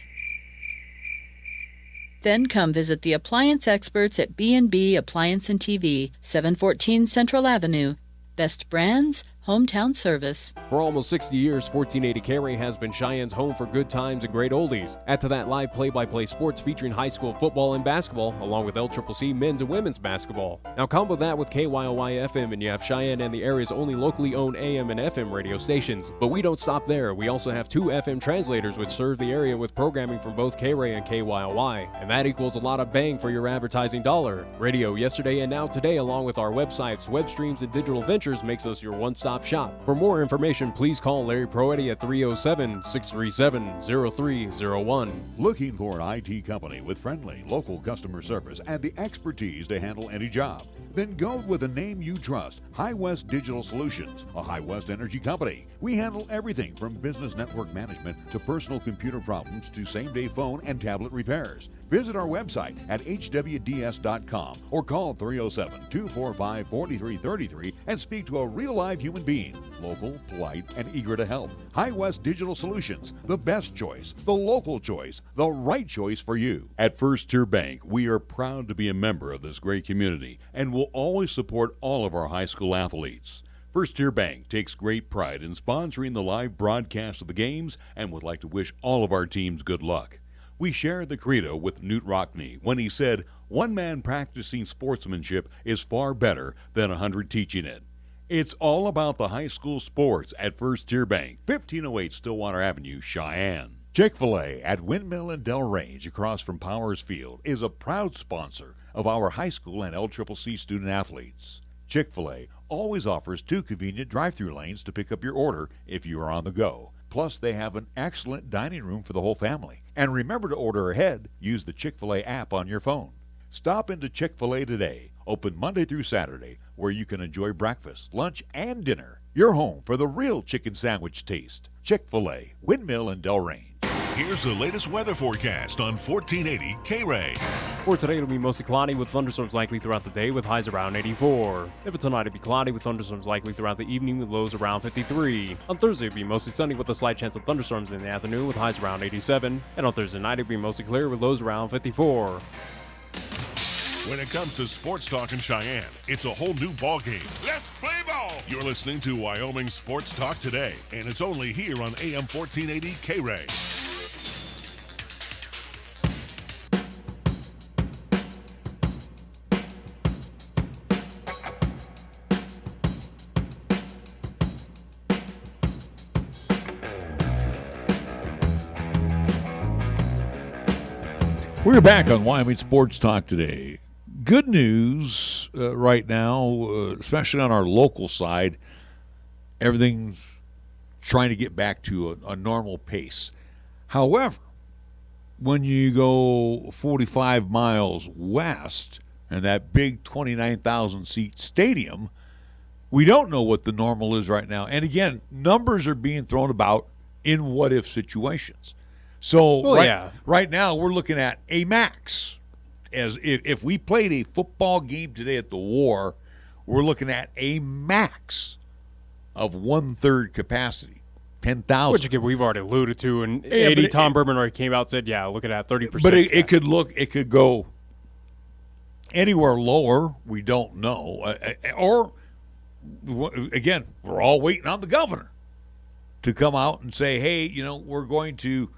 Then come visit the appliance experts at B&B Appliance and TV, 714 Central Avenue. Best brands, hometown service. For almost 60 years, 1480 KRAE has been Cheyenne's home for good times and great oldies. Add to that live play-by-play sports featuring high school football and basketball, along with LCCC men's and women's basketball. Now combo that with KYOI-FM and you have Cheyenne and the area's only locally owned AM and FM radio stations. But we don't stop there. We also have 2 FM translators which serve the area with programming from both KRAE and KYOI. And that equals a lot of bang for your advertising dollar. Radio yesterday and now today, along with our websites, web streams, and digital ventures makes us your one-stop one-stop shop. For more information, please call Larry Proetti at 307-637-0301. Looking for an IT company with friendly, local customer service and the expertise to handle any job? Then go with a name you trust, High West Digital Solutions, a High West energy company. We handle everything from business network management to personal computer problems to same-day phone and tablet repairs. Visit our website at hwds.com or call 307-245-4333 and speak to a real live human being, local, polite, and eager to help. High West Digital Solutions, the best choice, the local choice, the right choice for you. At First Tier Bank, we are proud to be a member of this great community and will always support all of our high school athletes. First Tier Bank takes great pride in sponsoring the live broadcast of the games and would like to wish all of our teams good luck. We share the credo with Newt Rockney when he said, "One man practicing sportsmanship is far better than 100 teaching it." It's all about the high school sports at First Tier Bank, 1508 Stillwater Avenue, Cheyenne. Chick-fil-A at Windmill and Del Range across from Powers Field is a proud sponsor of our high school and LCCC student athletes. Chick-fil-A always offers 2 convenient drive-through lanes to pick up your order if you are on the go. Plus, they have an excellent dining room for the whole family. And remember to order ahead. Use the Chick-fil-A app on your phone. Stop into Chick-fil-A today, open Monday through Saturday, where you can enjoy breakfast, lunch, and dinner. Your home for the real chicken sandwich taste. Chick-fil-A, Windmill and Del Range. Here's the latest weather forecast on 1480 KRAE. For today, it'll be mostly cloudy with thunderstorms likely throughout the day with highs around 84. If it's tonight, it'll be cloudy with thunderstorms likely throughout the evening with lows around 53. On Thursday, it'll be mostly sunny with a slight chance of thunderstorms in the afternoon with highs around 87. And on Thursday night, it'll be mostly clear with lows around 54. When it comes to sports talk in Cheyenne, it's a whole new ballgame. Let's play ball! You're listening to Wyoming Sports Talk today, and it's only here on AM 1480 KRAE. We're back on Wyoming Sports Talk today. Good news right now, especially on our local side, everything's trying to get back to a normal pace. However, when you go 45 miles west and that big 29,000-seat stadium, we don't know what the normal is right now. And again, numbers are being thrown about in what-if situations. So right now we're looking at a max. As if we played a football game today at the War, we're looking at a max of 1/3 capacity, 10,000. Which again we've already alluded to, and Tom Berman already came out and said, "Yeah, look at that 30%." But it could go anywhere lower. We don't know, or again, we're all waiting on the governor to come out and say, "Hey, we're going to."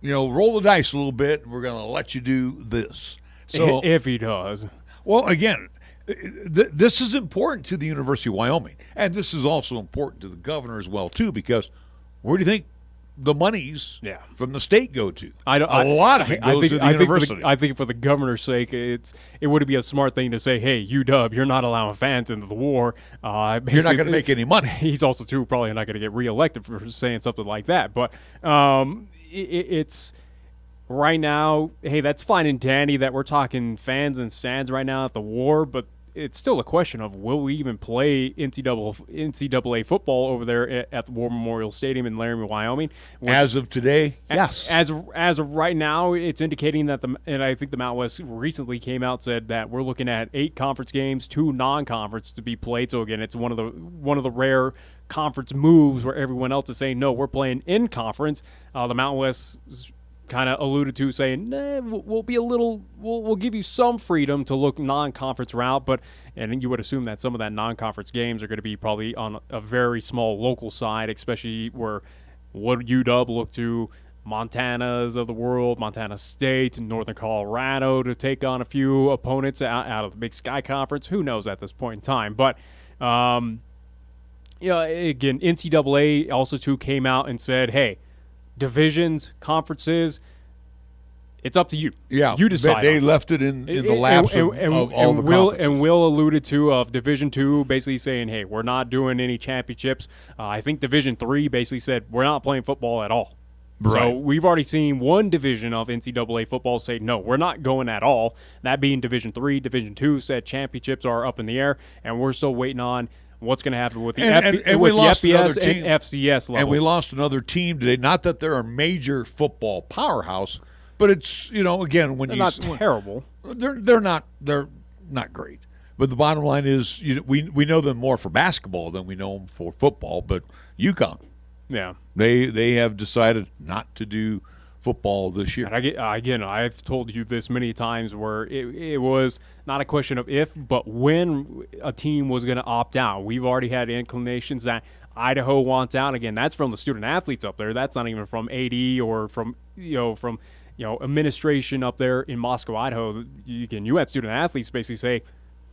Roll the dice a little bit, and we're going to let you do this. So, if he does. Well, again, this is important to the University of Wyoming, and this is also important to the governor as well, too, because where do you think the monies from the state go to? A lot of it goes to the university. I think for the governor's sake, it would be a smart thing to say, hey, UW, you're not allowing fans into the War. You're not going to make any money. He's also, too, probably not going to get reelected for saying something like that. But it's right now, hey, that's fine and dandy that we're talking fans and stands right now at the War, but it's still a question of will we even play NCAA football over there at the War Memorial Stadium in Laramie, Wyoming? As of today, yes. As of right now, it's indicating that and I think the Mountain West recently came out and said that we're looking at 8 conference games, 2 non-conference to be played. So again, it's one of the rare conference moves where everyone else is saying no, we're playing in conference. The Mountain West kind of alluded to saying, nah, we'll give you some freedom to look non-conference route, and you would assume that some of that non-conference games are going to be probably on a very small local side, especially where would UW look to Montana's of the world, Montana State, Northern Colorado to take on a few opponents out of the Big Sky Conference. Who knows at this point in time? But again, NCAA also too came out and said, hey, divisions, conferences, It's up to you. Yeah, you decide. They left it in the laps of all the conferences. And Will alluded to of Division II basically saying, hey, we're not doing any championships. I think Division III basically said we're not playing football at all. Right. So we've already seen one division of NCAA football say, no, we're not going at all. That being Division III. Division II said championships are up in the air, and we're still waiting on what's going to happen with the FBS and FCS level. And we lost another team today. Not that they're a major football powerhouse, but it's, again, when they're not terrible. They're not great. But the bottom line is, we know them more for basketball than we know them for football. But UConn, yeah, they have decided not to do football this year. And I've told you this many times where it was not a question of if, but when a team was going to opt out. We've already had inclinations that Idaho wants out. Again, that's from the student athletes up there. That's not even from AD or from administration up there in Moscow, Idaho. You had student athletes basically say,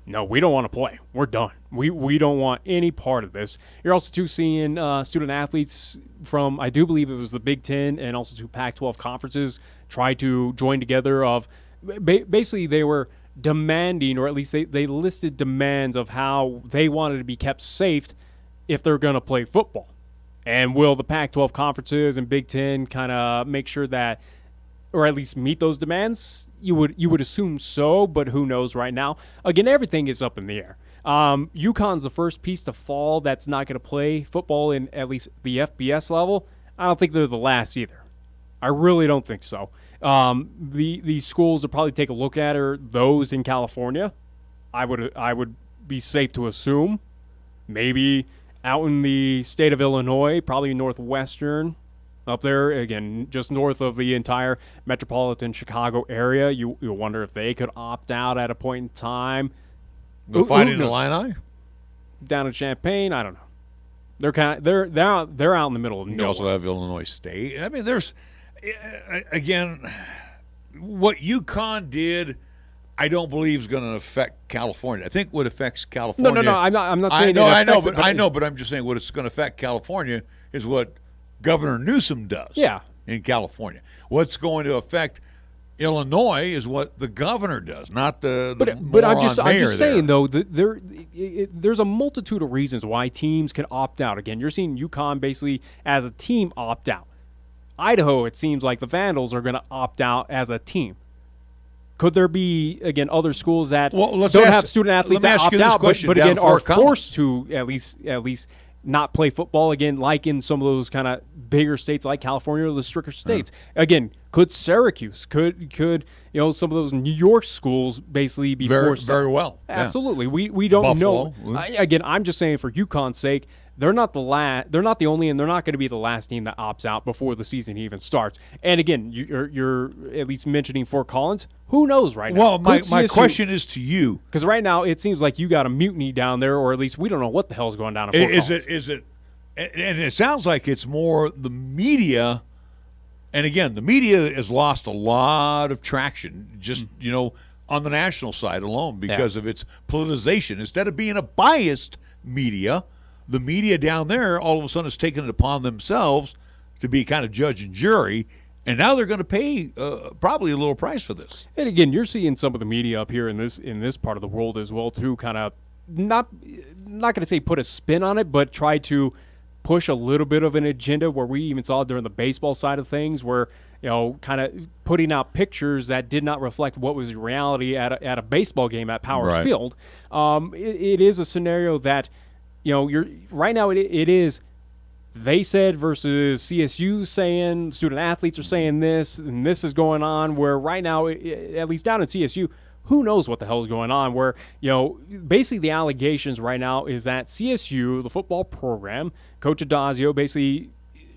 no, we don't want to play. We're done. We don't want any part of this. You're also seeing student athletes from, I do believe it was the Big Ten and also 2 Pac-12 conferences try to join together of basically they were demanding, or at least they listed demands of how they wanted to be kept safe if they're going to play football. And will the Pac-12 conferences and Big Ten kind of make sure that, or at least meet those demands? You would assume so, but who knows right now? Again, everything is up in the air. UConn's the first piece to fall that's not going to play football in at least the FBS level. I don't think they're the last either. I really don't think so. The schools will probably take a look at are those in California. I would be safe to assume. Maybe out in the state of Illinois, probably Northwestern, up there, again, just north of the entire metropolitan Chicago area. You wonder if they could opt out at a point in time. The Fighting Illini? Down in Champaign, I don't know. They're out in the middle of nowhere. You also have Illinois State. I mean, there's, again, what UConn did, I don't believe is going to affect California. I think what affects California. No. I'm not saying I know, but I'm just saying what it's going to affect California is what Governor Newsom does in California. What's going to affect Illinois is what the governor does, not the But I'm just saying, though, there's a multitude of reasons why teams can opt out. Again, you're seeing UConn basically as a team opt out. Idaho, it seems like the Vandals are going to opt out as a team. Could there be, again, other schools that don't have student athletes that opt out, but again, are forced to at least not play football, again, like in some of those kind of bigger states like California or the stricter states? Again, could Syracuse, could some of those New York schools basically be forced? Very well. Absolutely. We don't Buffalo. know. Again, I'm just saying for UConn's sake, they're not the only, and they're not going to be the last team that opts out before the season even starts. And again, you're at least mentioning Fort Collins. Who knows right now? Well, my question is to you, because right now it seems like you got a mutiny down there, or at least we don't know what the hell's going down in Fort Collins. Is it? And it sounds like it's more the media. And again, the media has lost a lot of traction, just on the national side alone because of its politicization. Instead of being a biased media, the media down there all of a sudden has taken it upon themselves to be kind of judge and jury, and now they're going to pay probably a little price for this. And again, you're seeing some of the media up here in this part of the world as well too, kind of not going to say put a spin on it, but try to push a little bit of an agenda, where we even saw during the baseball side of things, where kind of putting out pictures that did not reflect what was reality at a baseball game at Powers Field. It is a scenario that. You're right now. It is they said versus CSU saying. Student athletes are saying this, and this is going on. Where right now, at least down in CSU, who knows what the hell is going on? Where basically the allegations right now is that CSU, the football program, Coach Adazio, basically,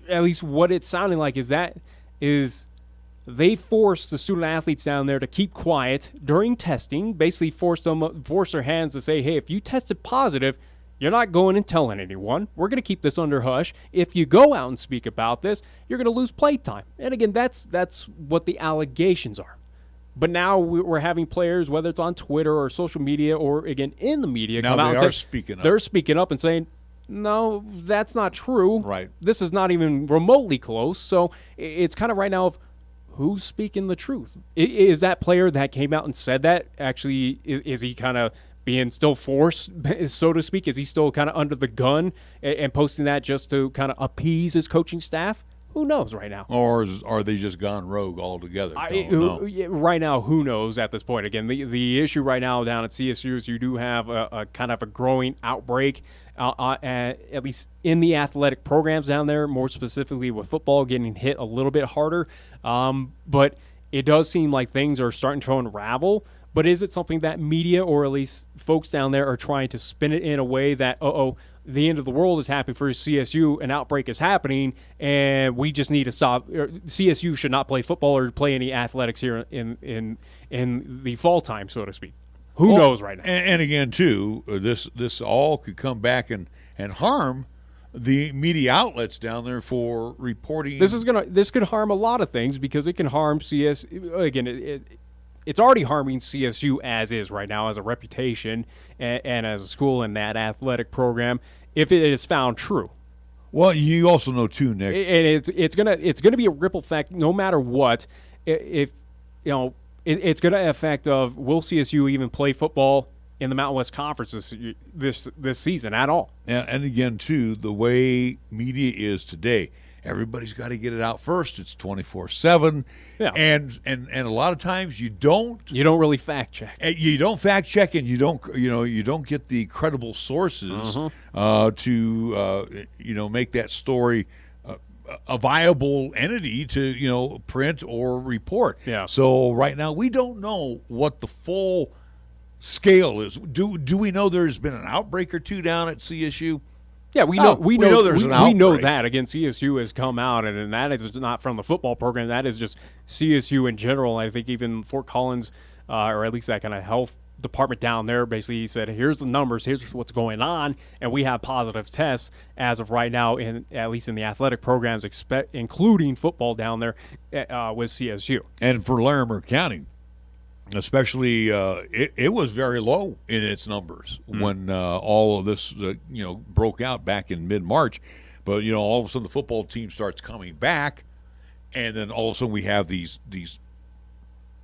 at least what it's sounding like is they forced the student athletes down there to keep quiet during testing. Basically, force their hands to say, hey, if you tested positive, you're not going and telling anyone. We're going to keep this under hush. If you go out and speak about this, you're going to lose play time. And again, that's what the allegations are. But now we're having players, whether it's on Twitter or social media or, again, in the media, now come out and say, speaking up. They're speaking up and saying, no, that's not true. Right. This is not even remotely close. So it's kind of right now of who's speaking the truth? Is that player that came out and said that actually, is he kind of being still forced, so to speak? Is he still kind of under the gun and posting that just to kind of appease his coaching staff? Who knows right now? Or are they just gone rogue altogether? Right now, who knows at this point? Again, the issue right now down at CSU is you do have a kind of a growing outbreak, at least in the athletic programs down there, more specifically with football getting hit a little bit harder. But it does seem like things are starting to unravel. But is it something that media, or at least folks down there, are trying to spin it in a way that, the end of the world is happening for CSU, an outbreak is happening, and we just need to stop. CSU should not play football or play any athletics here in the fall time, so to speak. Who knows right now? And again, too, this all could come back and harm the media outlets down there for reporting. This could harm a lot of things, because it can harm CSU. Again, it's already harming CSU as is right now, as a reputation and as a school in that athletic program, if it is found true. Well, you also know too, Nick, and it's gonna be a ripple effect no matter what. If it's gonna affect of, will CSU even play football in the Mountain West Conference this season at all? And again, too, the way media is today, everybody's got to get it out first. It's 24/7. Yeah. And a lot of times you don't really fact check. You don't fact check, and you don't get the credible sources to make that story a viable entity to print or report. Yeah. So right now we don't know what the full scale is. Do we know there's been an outbreak or two down at CSU? Yeah, we know there's an outbreak. We know that. Again, CSU has come out, and that is not from the football program. That is just CSU in general. I think even Fort Collins, or at least that kind of health department down there, basically said, here's the numbers, here's what's going on, and we have positive tests as of right now, at least in the athletic programs, including football down there with CSU. And for Larimer County, especially, it was very low in its numbers when all of this broke out back in mid-March. But all of a sudden the football team starts coming back, and then all of a sudden we have these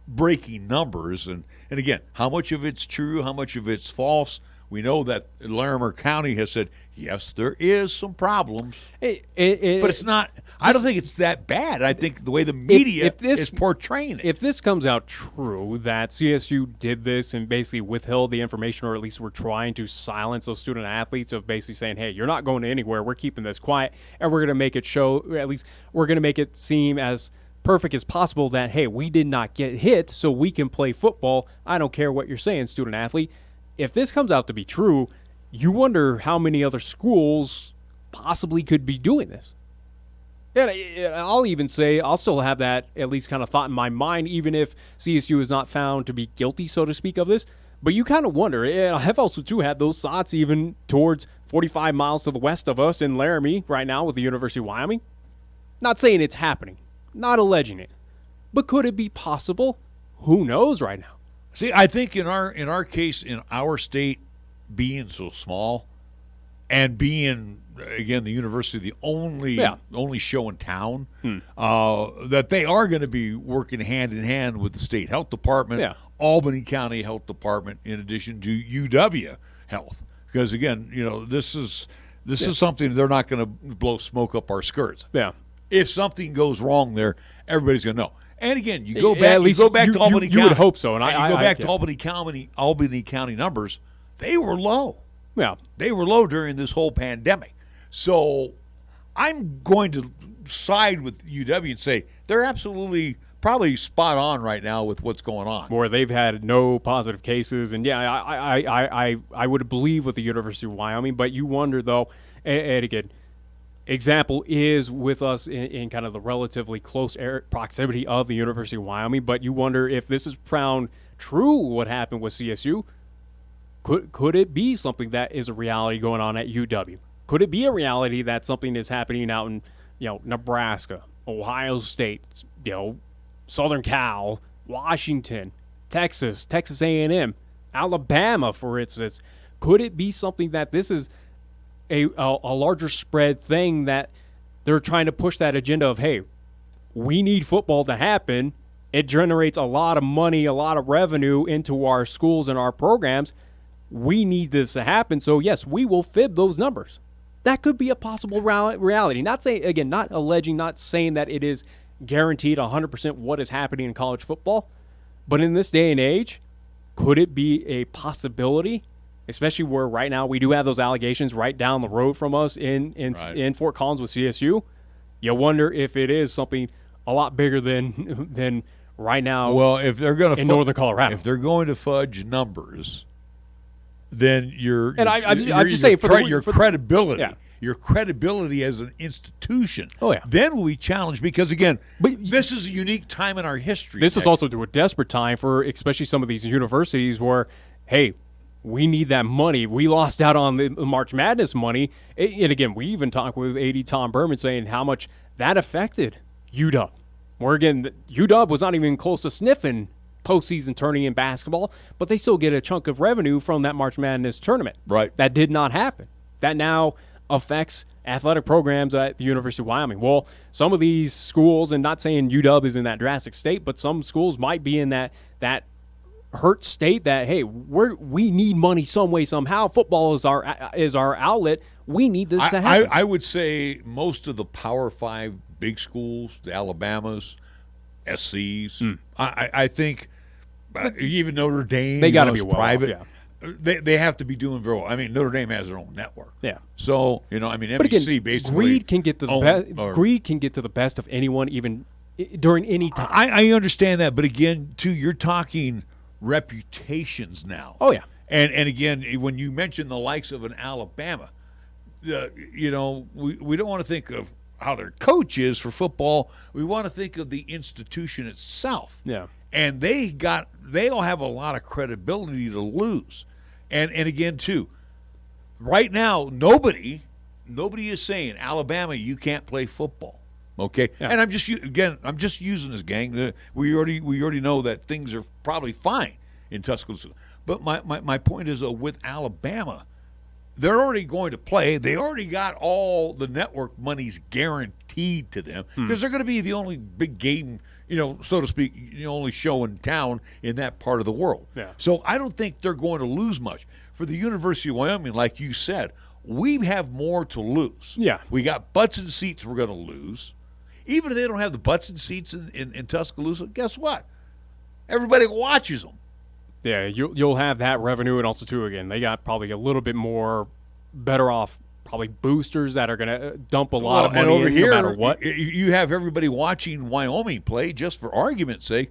breaking numbers. And again, how much of it's true, how much of it's false? We know that Larimer County has said, yes, there is some problems, but it's not. I don't think it's that bad. I think the way the media is portraying it. If this comes out true, that CSU did this and basically withheld the information, or at least were trying to silence those student athletes, of basically saying, hey, you're not going anywhere, we're keeping this quiet, and we're going to make it show, or at least we're going to make it seem as perfect as possible that, hey, we did not get hit, so we can play football. I don't care what you're saying, student athlete. If this comes out to be true, you wonder how many other schools possibly could be doing this. And I'll even say, I'll still have that at least kind of thought in my mind, even if CSU is not found to be guilty, so to speak, of this. But you kind of wonder, and I've also too had those thoughts even towards 45 miles to the west of us in Laramie right now with the University of Wyoming. Not saying it's happening, not alleging it, but could it be possible? Who knows right now? See, I think in our case, in our state, being so small and being, again, the university, the only show in town, that they are going to be working hand in hand with the state health department, Albany County Health Department, in addition to UW Health. Because again, this is something they're not going to blow smoke up our skirts. Yeah. If something goes wrong there, everybody's going to know. And again, you go back to Albany County. You would hope so. And you go back to Albany County numbers, they were low. Yeah. They were low during this whole pandemic. So I'm going to side with UW and say they're absolutely probably spot on right now with what's going on. Where they've had no positive cases. And, yeah, I would believe with the University of Wyoming. But you wonder, though, and again, example is with us in kind of the relatively close proximity of the University of Wyoming, but you wonder if this is found true, what happened with CSU. Could it be something that is a reality going on at UW? Could it be a reality that something is happening out in Nebraska, Ohio State, Southern Cal, Washington, Texas A&M, Alabama, for instance? Could it be something that this is a larger spread thing, that they're trying to push that agenda of, hey, we need football to happen. It generates a lot of money, a lot of revenue into our schools and our programs. We need this to happen. So, yes, we will fib those numbers. That could be a possible reality. Not saying, again, not alleging, not saying that it is guaranteed 100% what is happening in college football. But in this day and age, could it be a possibility? Especially where right now we do have those allegations right down the road from us in Fort Collins with CSU. You wonder if it is something a lot bigger than right now. Well, if they're going to in northern Colorado, if they're going to fudge numbers, then I'm just saying for your credibility. Yeah. Your credibility as an institution, then will be challenged because, again, this is a unique time in our history. This is also a desperate time for especially some of these universities where, hey, we need that money. We lost out on the March Madness money. And, again, we even talked with AD Tom Berman saying how much that affected UW. Where, again, UW was not even close to sniffing postseason tourney in basketball, but they still get a chunk of revenue from that March Madness tournament. Right. That did not happen. That now affects athletic programs at the University of Wyoming. Well, some of these schools, and not saying UW is in that drastic state, but some schools might be in that hurt state that, hey, we need money some way, somehow. Football is our outlet. We need this to happen. I would say most of the Power 5 big schools, the Alabamas, SCs, I think even Notre Dame, they got to be private. Off, yeah. They have to be doing very well. I mean, Notre Dame has their own network. Yeah. So, NBC but again, basically. Greed can get to the best of anyone, even during any time. I understand that, but again, too, you're talking reputations now. Oh, yeah. And again, when you mention the likes of an Alabama, we don't want to think of how their coach is for football. We want to think of the institution itself. Yeah. And they all have a lot of credibility to lose. And again, too, right now, nobody is saying, Alabama, you can't play football. Okay? Yeah. And I'm just using this, gang. We already know that things are probably fine in Tuscaloosa. But my point is, with Alabama, they're already going to play. They already got all the network monies guaranteed to them because they're going to be the only big game, so to speak, only show in town in that part of the world. Yeah. So I don't think they're going to lose much. For the University of Wyoming, like you said, we have more to lose. Yeah. We got butts and seats we're going to lose. Even if they don't have the butts and seats in Tuscaloosa, guess what? Everybody watches them. Yeah, you'll have that revenue, and also, too, again, they got probably a little bit more better off probably boosters that are going to dump a lot of money over here, no matter what. You have everybody watching Wyoming play just for argument's sake,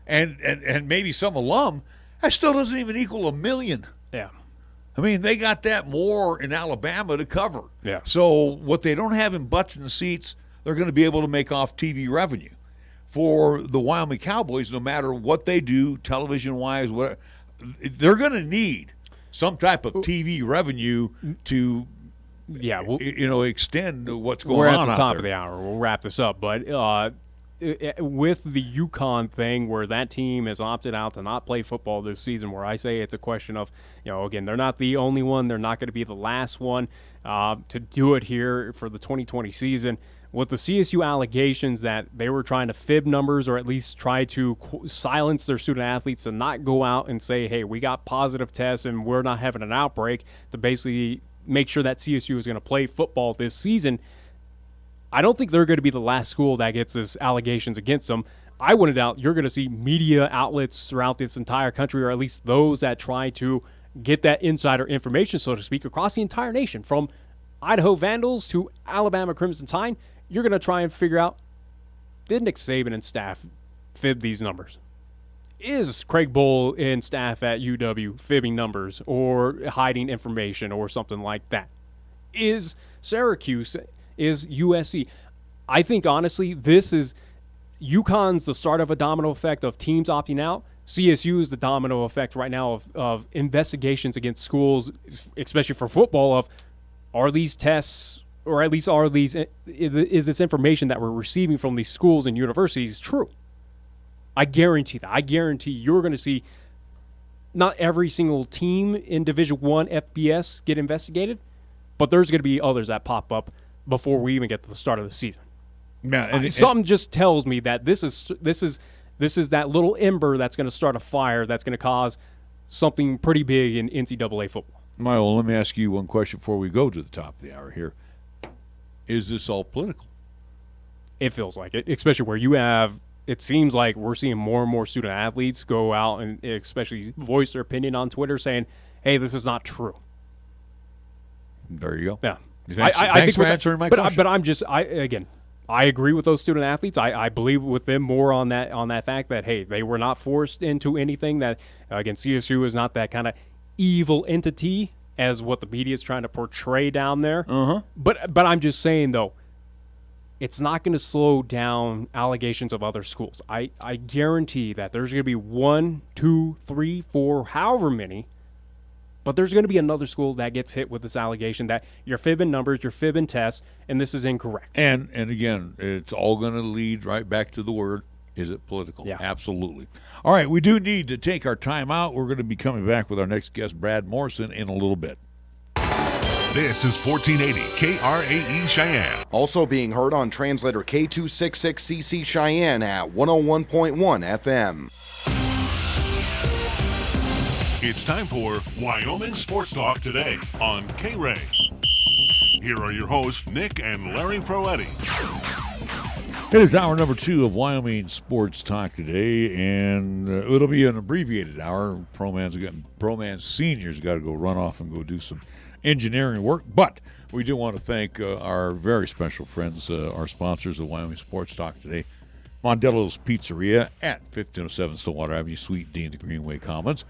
and maybe some alum. That still doesn't even equal $1 million. Yeah. I mean, they got that more in Alabama to cover. Yeah. So what they don't have in butts and seats, they're going to be able to make off TV revenue. For the Wyoming Cowboys, no matter what they do, television-wise, they're going to need some type of TV revenue to, extend what's going on. We're at the out top there. of the hour. We'll wrap this up, but with the UConn thing, where that team has opted out to not play football this season, where I say it's a question of, again, they're not the only one. They're not going to be the last one to do it here for the 2020 season. With the CSU allegations that they were trying to fib numbers or at least try to silence their student athletes and not go out and say, hey, we got positive tests and we're not having an outbreak, to basically make sure that CSU is going to play football this season, I don't think they're going to be the last school that gets this allegations against them. I wouldn't doubt you're going to see media outlets throughout this entire country, or at least those that try to get that insider information, so to speak, across the entire nation, from Idaho Vandals to Alabama Crimson Tide. You're going to try and figure out, did Nick Saban and staff fib these numbers? Is Craig Bull and staff at UW fibbing numbers or hiding information or something like that? Is Syracuse, is USC? I think, honestly, this is UConn's the start of a domino effect of teams opting out. CSU is the domino effect right now of investigations against schools, especially for football, of are these tests, or at least is this information that we're receiving from these schools and universities true? I guarantee that. I guarantee you're going to see not every single team in Division I FBS get investigated, but there's going to be others that pop up before we even get to the start of the season. Yeah, something just tells me that this is that little ember that's going to start a fire that's going to cause something pretty big in NCAA football. Well, let me ask you one question before we go to the top of the hour here. Is this all political? It feels like it, especially where you have – it seems like we're seeing more and more student athletes go out and especially voice their opinion on Twitter saying, hey, this is not true. There you go. Yeah. Thanks for answering my question. But I'm just – again, I agree with those student athletes. I believe with them more on that fact that, hey, they were not forced into anything, that, again, CSU is not that kind of evil entity as what the media is trying to portray down there. Uh-huh. But I'm just saying, though, it's not going to slow down allegations of other schools. I guarantee that there's going to be 1, 2, 3, 4, however many, but there's going to be another school that gets hit with this allegation that you're fibbing numbers, you're fibbing tests, and this is incorrect. And again, it's all going to lead right back to the word, is it political? Yeah. Absolutely. All right, we do need to take our time out. We're going to be coming back with our next guest, Brad Morrison, in a little bit. This is 1480 KRAE Cheyenne. Also being heard on translator K266CC Cheyenne at 101.1 FM. It's time for Wyoming Sports Talk today on KRAE. Here are your hosts, Nick and Larry Proetti. It is hour number 2 of Wyoming Sports Talk today, and it'll be an abbreviated hour. Pro-Man seniors got to go run off and go do some engineering work, but we do want to thank our very special friends, our sponsors of Wyoming Sports Talk today, Mondello's Pizzeria at 1507 Stillwater Avenue, Suite D in the Greenway Commons.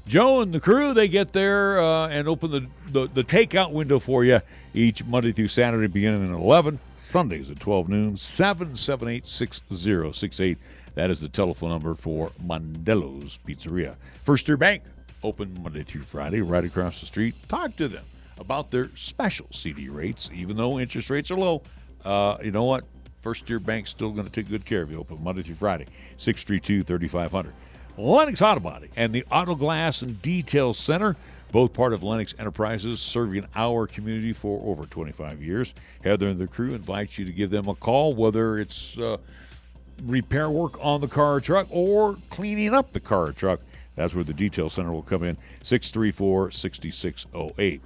Joe and the crew, they get there and open the takeout window for you each Monday through Saturday beginning at 11, Sundays at 12 noon, 778-6068. That is the telephone number for Mondello's Pizzeria. First Year Bank, open Monday through Friday, right across the street. Talk to them about their special CD rates. Even though interest rates are low, you know what? First Year Bank's still going to take good care of you. Open Monday through Friday, 632-3500. Lennox Auto Body and the Auto Glass and Detail Center, both part of Lennox Enterprises, serving our community for over 25 years. Heather and the crew invite you to give them a call, whether it's repair work on the car or truck or cleaning up the car or truck. That's where the Detail Center will come in, 634-6608.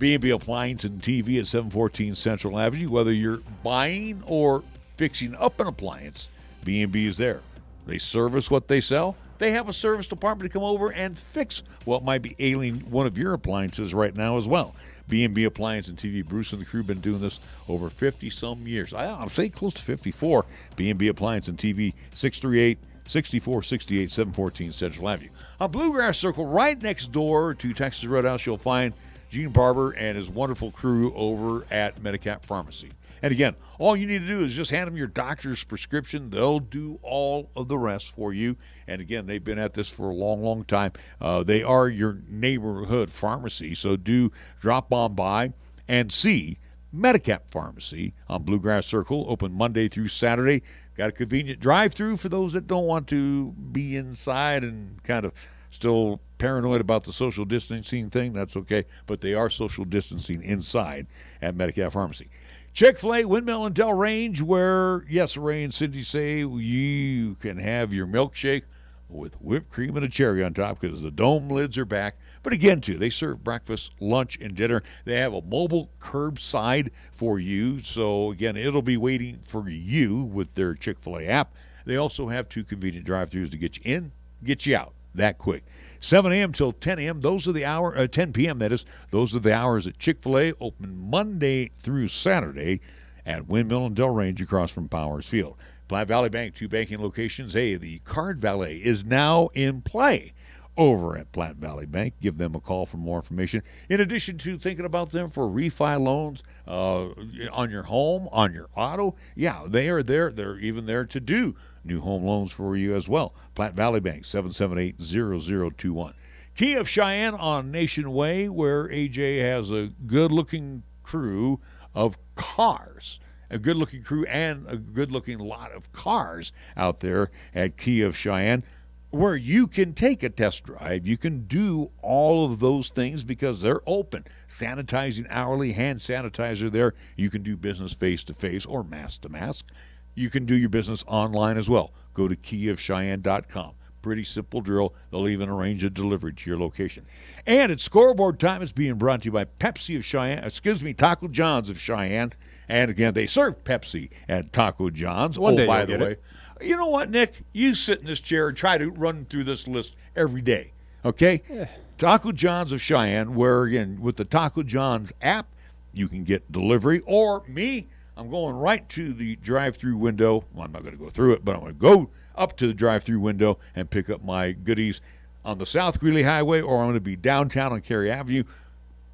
B&B Appliance and TV at 714 Central Avenue. Whether you're buying or fixing up an appliance, B&B is there. They service what they sell. They have a service department to come over and fix what might be ailing one of your appliances right now as well. B&B Appliance and TV. Bruce and the crew have been doing this over 50-some years. I'll say close to 54. B&B Appliance and TV, 638-6468, 714 Central Avenue. On Bluegrass Circle, right next door to Texas Roadhouse, you'll find Gene Barber and his wonderful crew over at Medicap Pharmacy. And again, all you need to do is just hand them your doctor's prescription. They'll do all of the rest for you. And again, they've been at this for a long, long time. They are your neighborhood pharmacy, so do drop on by and see Medicap Pharmacy on Bluegrass Circle, open Monday through Saturday. Got a convenient drive-through for those that don't want to be inside and kind of still paranoid about the social distancing thing. That's okay, but they are social distancing inside at Medicap Pharmacy. Chick-fil-A, Windmill and Del Range, where, yes, Ray and Cindy say you can have your milkshake with whipped cream and a cherry on top because the dome lids are back. But again, too, they serve breakfast, lunch, and dinner. They have a mobile curbside for you. So, again, it'll be waiting for you with their Chick-fil-A app. They also have 2 convenient drive-thrus to get you in, get you out that quick. 7 a.m. till 10 a.m. Those are the hour, 10 p.m. that is. Those are the hours at Chick-fil-A, open Monday through Saturday at Windmill and Del Range across from Powers Field. Platte Valley Bank, 2 banking locations. Hey, the card valet is now in play over at Platte Valley Bank. Give them a call for more information. In addition to thinking about them for refi loans on your home, on your auto, yeah, they are there. They're even there to do new home loans for you as well. Platte Valley Bank, 778-0021. Key of Cheyenne on Nation Way, where AJ has a good-looking crew of cars. A good-looking crew and a good-looking lot of cars out there at Key of Cheyenne, where you can take a test drive. You can do all of those things because they're open. Sanitizing hourly, hand sanitizer there. You can do business face-to-face or mask-to-mask. you can do your business online as well. Go to keyofcheyenne.com. Pretty simple drill. They'll even arrange a delivery to your location. And it's scoreboard time. It's being brought to you by Taco John's of Cheyenne. And again, they serve Pepsi at Taco John's. One day by you'll the get way, it. you know what, Nick? You sit in this chair and try to run through this list every day. Okay? Yeah. Taco John's of Cheyenne, where again, with the Taco John's app, you can get delivery. Or me, I'm going right to the drive-through window. Well, I'm not going to go through it, but I'm going to go up to the drive-through window and pick up my goodies on the South Greeley Highway, or I'm going to be downtown on KRAE Avenue,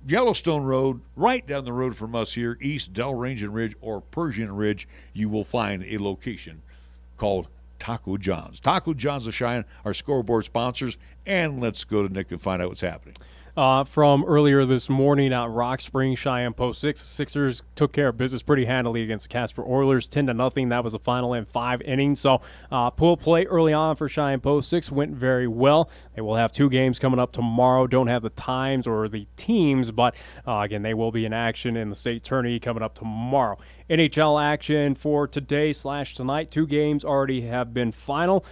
Yellowstone Road, right down the road from us here, East Delrange Ridge or Persian Ridge. You will find a location called Taco John's. Taco John's of Cheyenne are scoreboard sponsors, and let's go to Nick and find out what's happening. From earlier this morning at Rock Springs, Cheyenne Post 6. Sixers took care of business pretty handily against the Casper Oilers, 10-0. That was the final in 5 innings. So pool play early on for Cheyenne Post 6 went very well. They will have 2 games coming up tomorrow. Don't have the times or the teams, but again, they will be in action in the state tourney coming up tomorrow. NHL action for today/tonight. 2 games already have been final.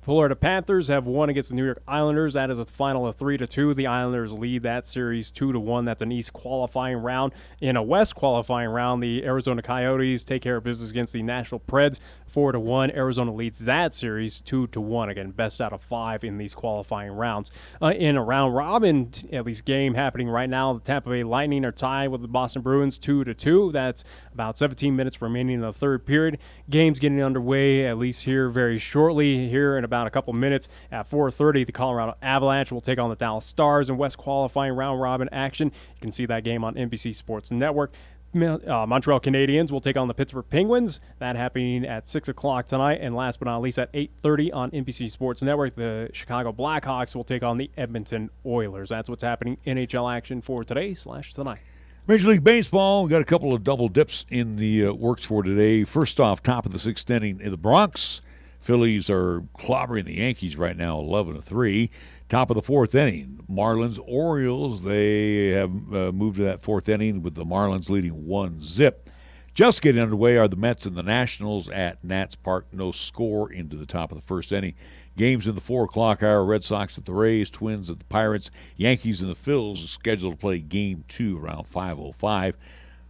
Florida Panthers have won against the New York Islanders. That is a final of 3-2. The Islanders lead that series 2-1. That's an East qualifying round. In a West qualifying round, the Arizona Coyotes take care of business against the Nashville Preds 4-1. Arizona leads that series 2-1. Again, best out of 5 in these qualifying rounds. In a round robin, at least game happening right now, the Tampa Bay Lightning are tied with the Boston Bruins 2-2. That's about 17 minutes remaining in the third period. Game's getting underway, at least here very shortly. Here in about a couple minutes at 4:30, the Colorado Avalanche will take on the Dallas Stars in West qualifying round robin action. You can see that game on NBC Sports Network. Montreal Canadiens will take on the Pittsburgh Penguins. That happening at 6 o'clock tonight. And last but not least, at 8:30 on NBC Sports Network, the Chicago Blackhawks will take on the Edmonton Oilers. That's what's happening NHL action for today/tonight. Major League Baseball, we got a couple of double dips in the works for today. First off, top of the 6th inning in the Bronx. Phillies are clobbering the Yankees right now, 11-3. Top of the 4th inning, Marlins, Orioles, they have moved to that 4th inning with the Marlins leading 1-0. Just getting underway are the Mets and the Nationals at Nats Park. No score into the top of the 1st inning. Games in the 4 o'clock hour, Red Sox at the Rays, Twins at the Pirates, Yankees and the Phils scheduled to play Game 2 around 5:05.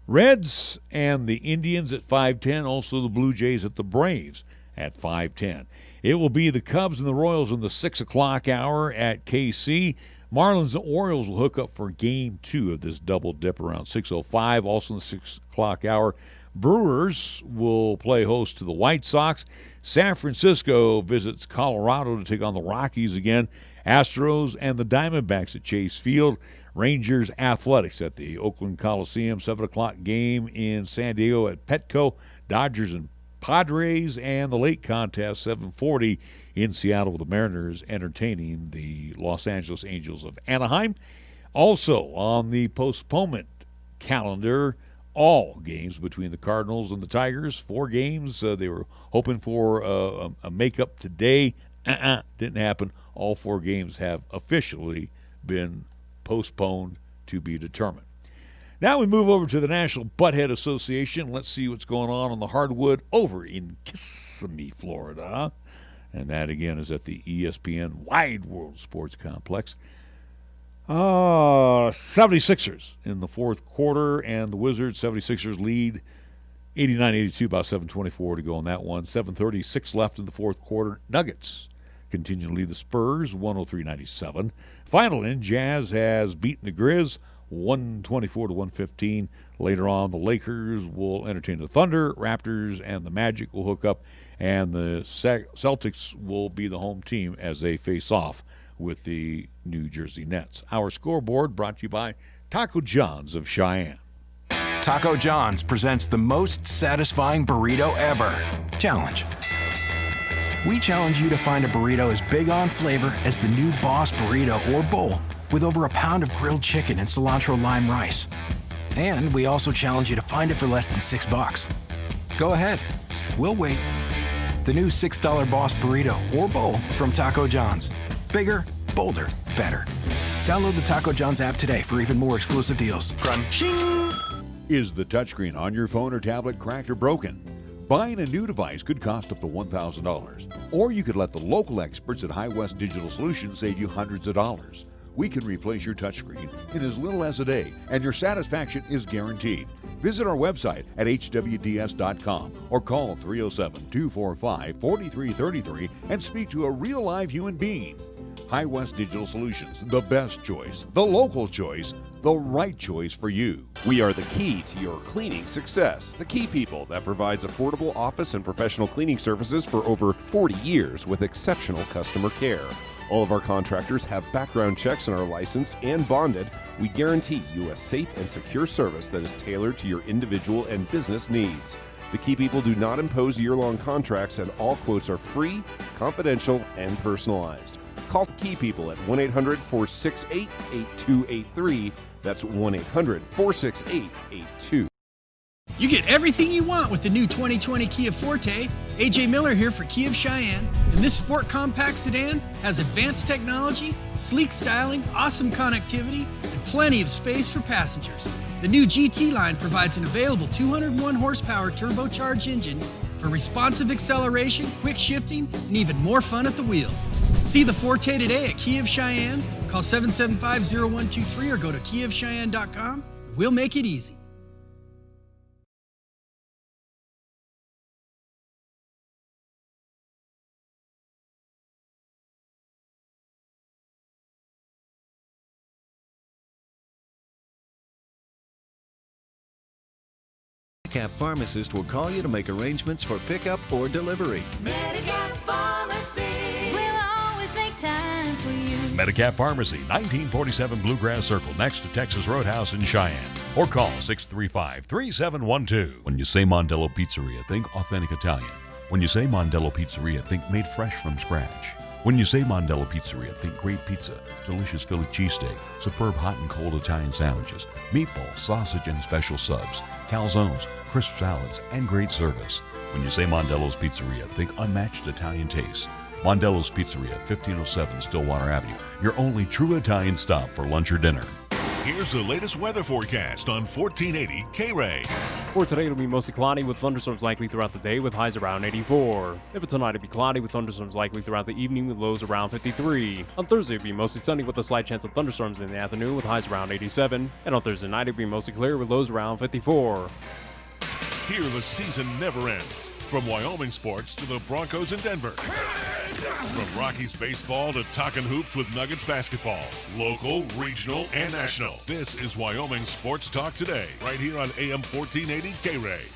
Reds and the Indians at 5:10, also the Blue Jays at the Braves at 5:10. It will be the Cubs and the Royals in the 6 o'clock hour at KC. Marlins and Orioles will hook up for Game 2 of this double dip around 6:05. Also in the 6 o'clock hour, Brewers will play host to the White Sox. San Francisco visits Colorado to take on the Rockies again. Astros and the Diamondbacks at Chase Field. Rangers Athletics at the Oakland Coliseum. 7 o'clock game in San Diego at Petco. Dodgers and Padres, and the late contest, 7:40 in Seattle with the Mariners entertaining the Los Angeles Angels of Anaheim. Also on the postponement calendar, all games between the Cardinals and the Tigers. 4 games. They were hoping for a makeup today. Didn't happen. All 4 games have officially been postponed to be determined. Now we move over to the National Butthead Association. Let's see what's going on the hardwood over in Kissimmee, Florida. And that, again, is at the ESPN Wide World Sports Complex. 76ers in the 4th quarter, and the Wizards, 76ers lead 89-82, about 7:24 to go on that one. 7:36 left in the 4th quarter. Nuggets continue to lead the Spurs, 103-97. Final in, Jazz has beaten the Grizz, 124-115. Later on, the Lakers will entertain the Thunder, Raptors, and the Magic will hook up, and the Celtics will be the home team as they face off with the New Jersey Nets. Our scoreboard brought to you by Taco John's of Cheyenne. Taco John's presents the most satisfying burrito ever. Challenge. We challenge you to find a burrito as big on flavor as the new Boss Burrito or Bowl, with over a pound of grilled chicken and cilantro lime rice. And we also challenge you to find it for less than $6. Go ahead. We'll wait. The new $6 Boss Burrito or Bowl from Taco John's. Bigger, bolder, better. Download the Taco John's app today for even more exclusive deals. Crunching. Is the touchscreen on your phone or tablet cracked or broken? Buying a new device could cost up to $1,000. Or you could let the local experts at High West Digital Solutions save you hundreds of dollars. We can replace your touchscreen in as little as a day, and your satisfaction is guaranteed. Visit our website at hwds.com or call 307-245-4333 and speak to a real live human being. High West Digital Solutions, the best choice, the local choice, the right choice for you. We are the key to your cleaning success. The Key People that provides affordable office and professional cleaning services for over 40 years with exceptional customer care. All of our contractors have background checks and are licensed and bonded. We guarantee you a safe and secure service that is tailored to your individual and business needs. The Key People do not impose year-long contracts, and all quotes are free, confidential, and personalized. Call Key People at 1-800-468-8283. That's 1-800-468-8283. You get everything you want with the new 2020 Kia Forte. AJ Miller here for Kia of Cheyenne. And this sport compact sedan has advanced technology, sleek styling, awesome connectivity, and plenty of space for passengers. The new GT line provides an available 201 horsepower turbocharged engine for responsive acceleration, quick shifting, and even more fun at the wheel. See the Forte today at Kia of Cheyenne. Call 775-0123 or go to kiaofcheyenne.com. We'll make it easy. Medicap Pharmacist will call you to make arrangements for pickup or delivery. Medicap Pharmacy will always make time for you. Medicap Pharmacy, 1947 Bluegrass Circle, next to Texas Roadhouse in Cheyenne. Or call 635-3712. When you say Mondello Pizzeria, think authentic Italian. When you say Mondello Pizzeria, think made fresh from scratch. When you say Mondello Pizzeria, think great pizza, delicious Philly cheesesteak, superb hot and cold Italian sandwiches, meatballs, sausage, and special subs, calzones, crisp salads, and great service. When you say Mondello's Pizzeria, think unmatched Italian taste. Mondello's Pizzeria, 1507 Stillwater Avenue, your only true Italian stop for lunch or dinner. Here's the latest weather forecast on 1480 KRAE. For today, it'll be mostly cloudy with thunderstorms likely throughout the day with highs around 84. If it's tonight, it'll be cloudy with thunderstorms likely throughout the evening with lows around 53. On Thursday, it'll be mostly sunny with a slight chance of thunderstorms in the afternoon with highs around 87. And on Thursday night, it'll be mostly clear with lows around 54. Here, the season never ends. From Wyoming sports to the Broncos in Denver. From Rockies baseball to talking hoops with Nuggets basketball. Local, regional, and national. This is Wyoming Sports Talk Today, right here on AM 1480 KRAE.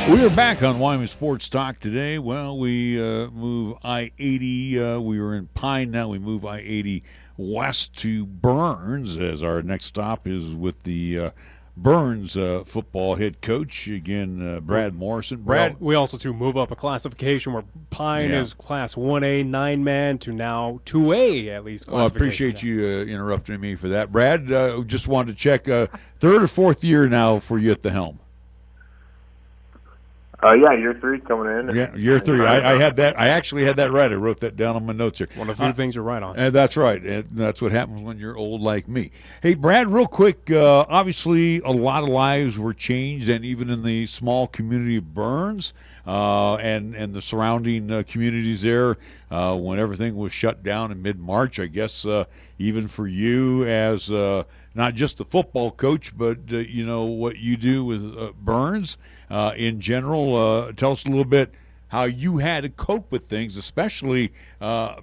We are back on Wyoming Sports Talk today. Well, we move I-80. We were in Pine. Now we move I-80 west to Burns, as our next stop is with the Burns football head coach, again, Brad Morrison. Brad, we also, too, move up a classification where Pine is Class 1A, 9-man, to now 2A, at least. Well, I appreciate you interrupting me for that. Brad, just wanted to check, third or fourth year now for you at the helm? Year 3 coming in. Yeah, year 3. I had that. I actually had that right. I wrote that down on my notes here. One of the few things you're right on. And that's right. And that's what happens when you're old like me. Hey, Brad, real quick. Obviously, a lot of lives were changed, and even in the small community of Burns and the surrounding communities there when everything was shut down in mid-March. I guess even for you as not just the football coach, but what you do with Burns. In general, tell us a little bit how you had to cope with things, especially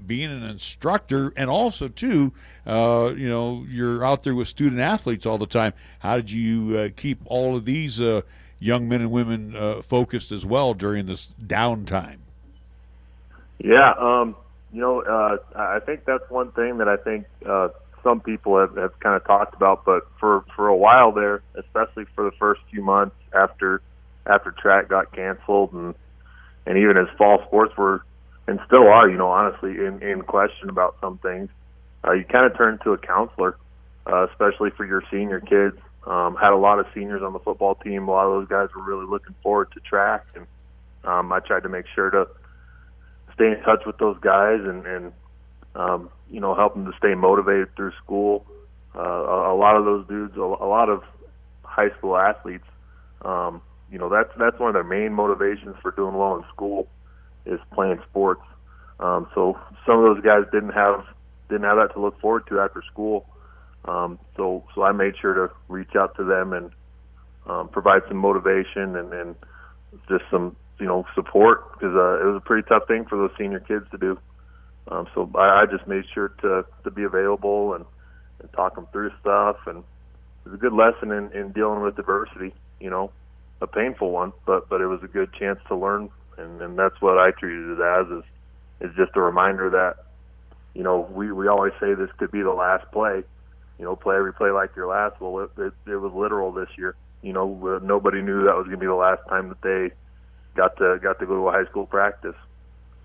being an instructor, and also too, you're out there with student athletes all the time. How did you keep all of these young men and women focused as well during this downtime? Yeah, I think that's one thing that I think some people have kind of talked about, but for a while there, especially for the first few months after track got canceled and even as fall sports were and still are, honestly in question about some things, you kind of turn to a counselor, especially for your senior kids Had a lot of seniors on the football team. A lot of those guys were really looking forward to track, and I tried to make sure to stay in touch with those guys and help them to stay motivated through school. A lot of those dudes, a lot of high school athletes, that's one of their main motivations for doing well in school is playing sports. So some of those guys didn't have that to look forward to after school. So I made sure to reach out to them and provide some motivation and just some support, because it was a pretty tough thing for those senior kids to do. So I just made sure to be available and talk them through stuff, and it was a good lesson in dealing with adversity. A painful one, but it was a good chance to learn, and that's what I treated it as is just a reminder that we always say this could be the last play. Play every play like your last. Well, it was literal this year. Nobody knew that was going to be the last time that they got to go to a high school practice.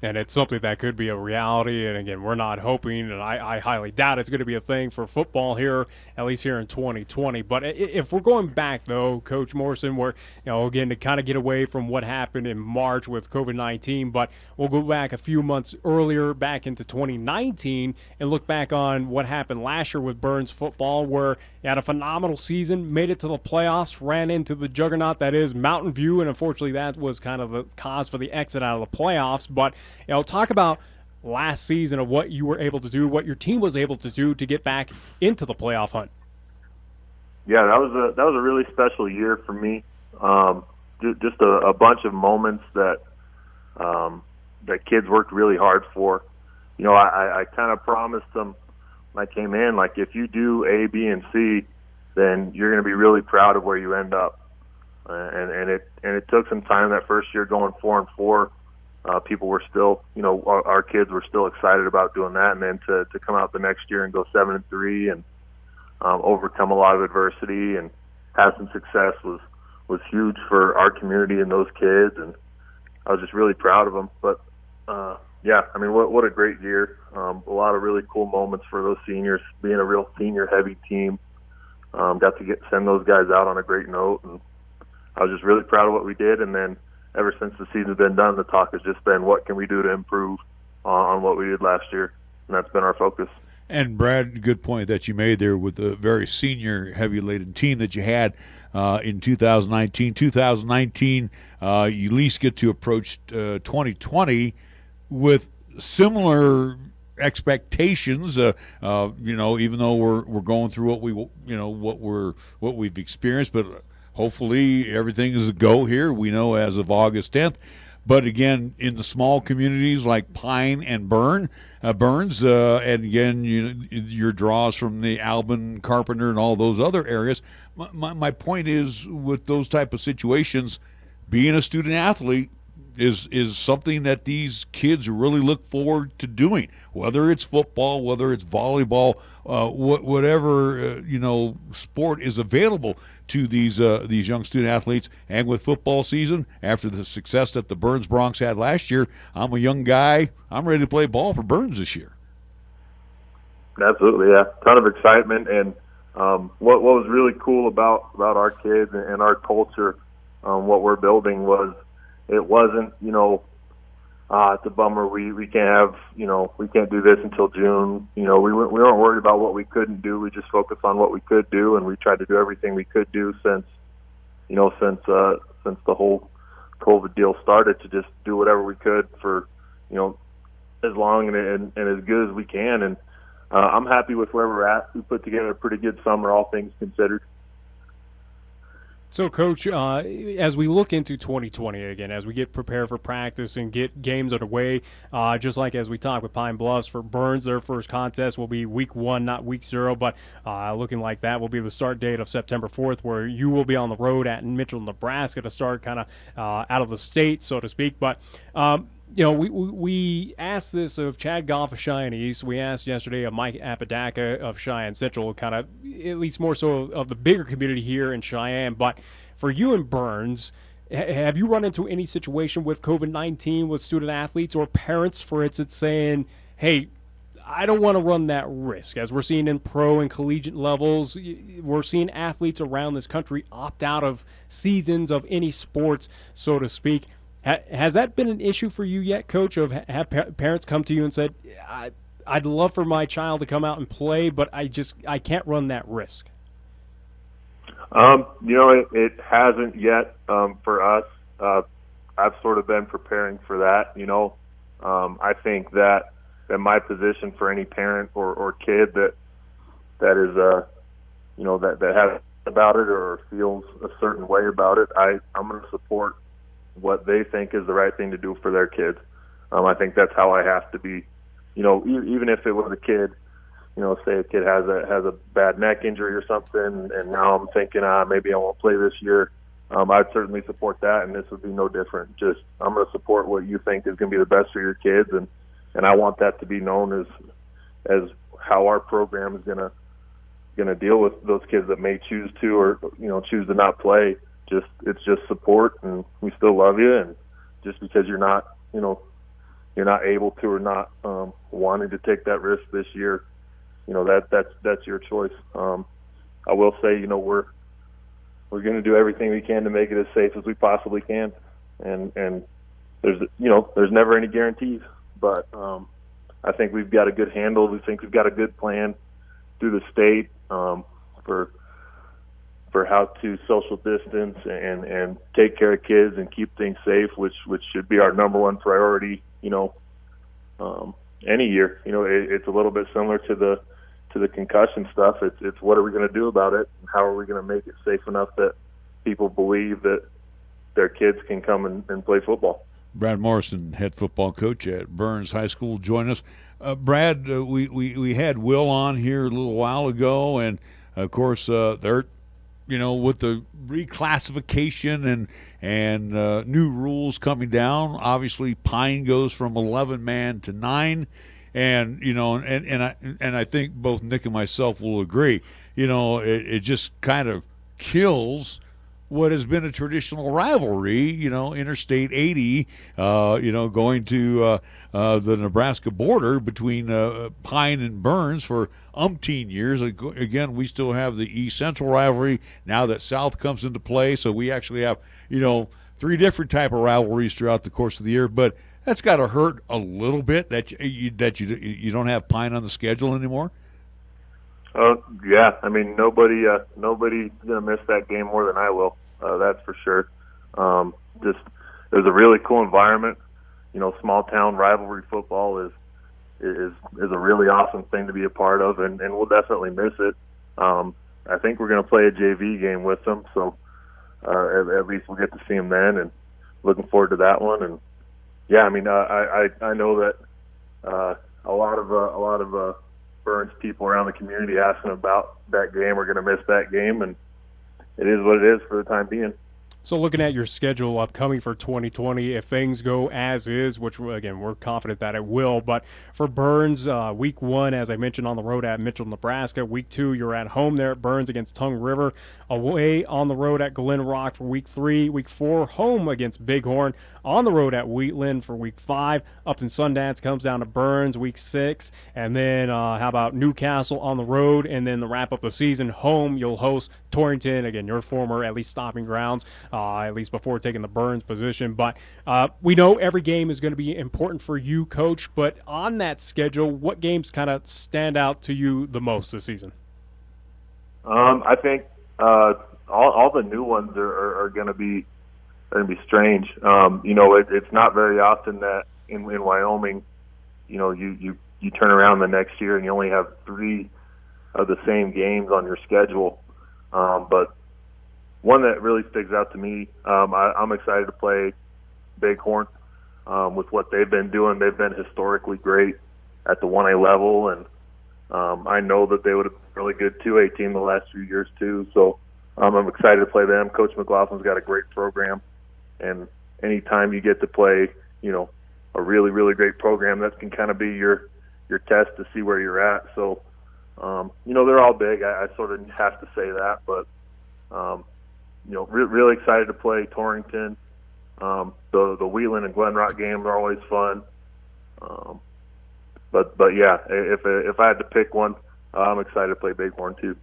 And it's something that could be a reality. And, again, we're not hoping, and I highly doubt it's going to be a thing for football here, at least here in 2020. But if we're going back, though, Coach Morrison, we're, again, to kind of get away from what happened in March with COVID-19, but we'll go back a few months earlier, back into 2019, and look back on what happened last year with Burns football, where you had a phenomenal season, made it to the playoffs, ran into the juggernaut that is Mountain View, and unfortunately that was kind of the cause for the exit out of the playoffs. But talk about last season of what you were able to do, what your team was able to do to get back into the playoff hunt. Yeah, that was a really special year for me. Just a bunch of moments that kids worked really hard for. I kind of promised them when I came in, like, if you do A, B, and C, then you're going to be really proud of where you end up. And it took some time that first year going 4-4. People were still, our kids were still excited about doing that, and then to come out the next year and go 7-3 and overcome a lot of adversity and have some success was huge for our community and those kids, and I was just really proud of them. But what a great year! A lot of really cool moments for those seniors, being a real senior-heavy team. Got to send those guys out on a great note, and I was just really proud of what we did, and then ever since the season's been done, the talk has just been, what can we do to improve on what we did last year? And that's been our focus. And, Brad, good point that you made there with the very senior, heavy-laden team that you had in 2019. 2019, you at least get to approach 2020 with similar expectations. Even though we're going through what we've experienced, but hopefully everything is a go here. We know as of August 10th. But again, in the small communities like Pine and Burns, and again, your draws from the Albin, Carpenter, and all those other areas. My point is, with those type of situations, being a student athlete is something that these kids really look forward to doing. Whether it's football, whether it's volleyball, whatever sport is available to these young student athletes. And with football season, after the success that the Burns Broncs had last year, I'm a young guy. I'm ready to play ball for Burns this year. Absolutely, yeah. Ton of excitement. And what was really cool about our kids and our culture, what we're building was, it wasn't, it's a bummer we can't have, we can't do this until June. We weren't worried about what we couldn't do. We just focused on what we could do, and we tried to do everything we could do since the whole COVID deal started, to just do whatever we could for, as long and as good as we can. And I'm happy with where we're at. We put together a pretty good summer, all things considered. So, Coach, as we look into 2020 again, as we get prepared for practice and get games underway, just like as we talked with Pine Bluffs for Burns, their first contest will be week 1, not week 0, but looking like that will be the start date of September 4th, where you will be on the road at Mitchell, Nebraska to start kind of out of the state, so to speak. But we asked this of Chad Goff of Cheyenne East. We asked yesterday of Mike Apodaca of Cheyenne Central, kind of at least more so of the bigger community here in Cheyenne. But for you and Burns, have you run into any situation with COVID-19 with student athletes or parents, for instance, saying, hey, I don't want to run that risk. As we're seeing in pro and collegiate levels, we're seeing athletes around this country opt out of seasons of any sports, so to speak. Has that been an issue for you yet, Coach, of have parents come to you and said, I'd love for my child to come out and play, but I can't run that risk? It hasn't yet for us. I've sort of been preparing for that. I think that my position for any parent or kid that is that has about it or feels a certain way about it, I'm going to support what they think is the right thing to do for their kids. I think that's how I have to be. Even if it was a kid, say a kid has a bad neck injury or something, and now I'm thinking, maybe I won't play this year. I'd certainly support that, and this would be no different. Just I'm going to support what you think is going to be the best for your kids, and I want that to be known as how our program is going to deal with those kids that may choose to or choose to not play. It's just support, and we still love you, and just because you're not able to or not wanting to take that risk this year, that's your choice. I will say, we're going to do everything we can to make it as safe as we possibly can, and there's never any guarantees, but I think we've got a good handle. We think we've got a good plan through the state for how to social distance and take care of kids and keep things safe, which should be our number one priority. Any year, it's a little bit similar to the concussion stuff. It's what are we going to do about it, and how are we going to make it safe enough that people believe that their kids can come and play football. Brad Morrison, head football coach at Burns High School, join us. Brad, we had Will on here a little while ago, and of course they're with the reclassification and new rules coming down. Obviously, Pine goes from 11-man to 9. And I think both Nick and myself will agree. It just kind of kills what has been a traditional rivalry. Interstate 80. Going to the Nebraska border between Pine and Burns for umpteen years. Again, we still have the East Central rivalry now that South comes into play. So we actually have 3 different type of rivalries throughout the course of the year, but that's got to hurt a little bit that you don't have Pine on the schedule anymore. Yeah. I mean, nobody's gonna miss that game more than I will. That's for sure. It was a really cool environment. Small town rivalry football is a really awesome thing to be a part of, and we'll definitely miss it. I think we're gonna play a JV game with them, so at least we'll get to see them then, and looking forward to that one. And yeah, I mean, I know that a lot of Burns people around the community asking about that game are going to miss that game, and it is what it is for the time being. So looking at your schedule upcoming for 2020, if things go as is, which, again, we're confident that it will, but for Burns, week 1, as I mentioned, on the road at Mitchell, Nebraska. Week 2, you're at home there at Burns against Tongue River. Away on the road at Glen Rock for week 3. Week 4, home against Bighorn. On the road at Wheatland for week 5. Upton Sundance comes down to Burns week 6. And then how about Newcastle on the road? And then the wrap up the season, home, you'll host Torrington, again, your former at least stopping grounds. At least before taking the Burns position. But we know every game is going to be important for you, Coach. But on that schedule, what games kind of stand out to you the most this season? I think all the new ones are going to be strange. It's not very often that in Wyoming, you turn around the next year and you only have 3 of the same games on your schedule. But one that really sticks out to me, I'm excited to play Bighorn with what they've been doing. They've been historically great at the 1A level, and I know that they would have been a really good 2A team the last few years too. So I'm excited to play them. Coach McLaughlin's got a great program, and anytime you get to play, a really, really great program, that can kind of be your test to see where you're at. So, they're all big. I sort of have to say that, but really excited to play Torrington. The Wheatland and Glen Rock games are always fun. but yeah, if I had to pick one, I'm excited to play Bighorn too.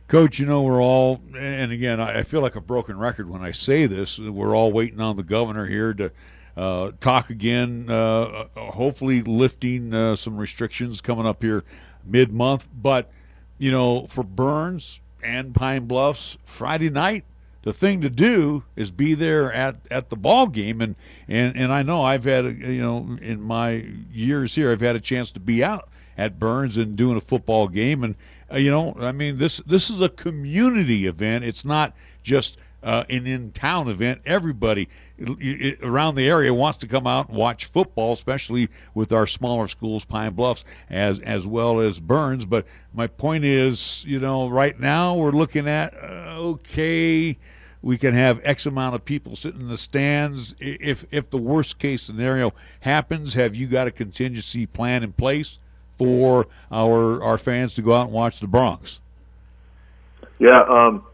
Coach, we're all, and again, I feel like a broken record when I say this, we're all waiting on the governor here to talk again, hopefully lifting some restrictions coming up here mid-month. But, for Burns and Pine Bluffs, Friday night, the thing to do is be there at the ball game. And I know I've had, in my years here, I've had a chance to be out at Burns and doing a football game. And, this is a community event. It's not just an in-town event. Everybody around the area wants to come out and watch football, especially with our smaller schools, Pine Bluffs, as well as Burns. But my point is, right now we're looking at, okay, we can have X amount of people sitting in the stands. If the worst-case scenario happens, have you got a contingency plan in place for our fans to go out and watch the Bronx? Yeah,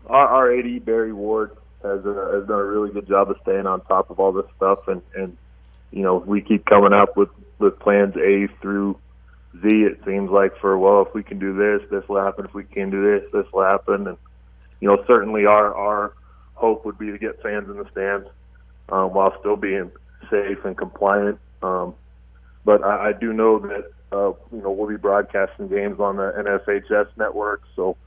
our AD, Barry Ward, has done a really good job of staying on top of all this stuff, and we keep coming up with plans A through Z, it seems like, if we can do this will happen. If we can do this will happen. And, certainly our hope would be to get fans in the stands while still being safe and compliant. But I do know that, we'll be broadcasting games on the NFHS network, so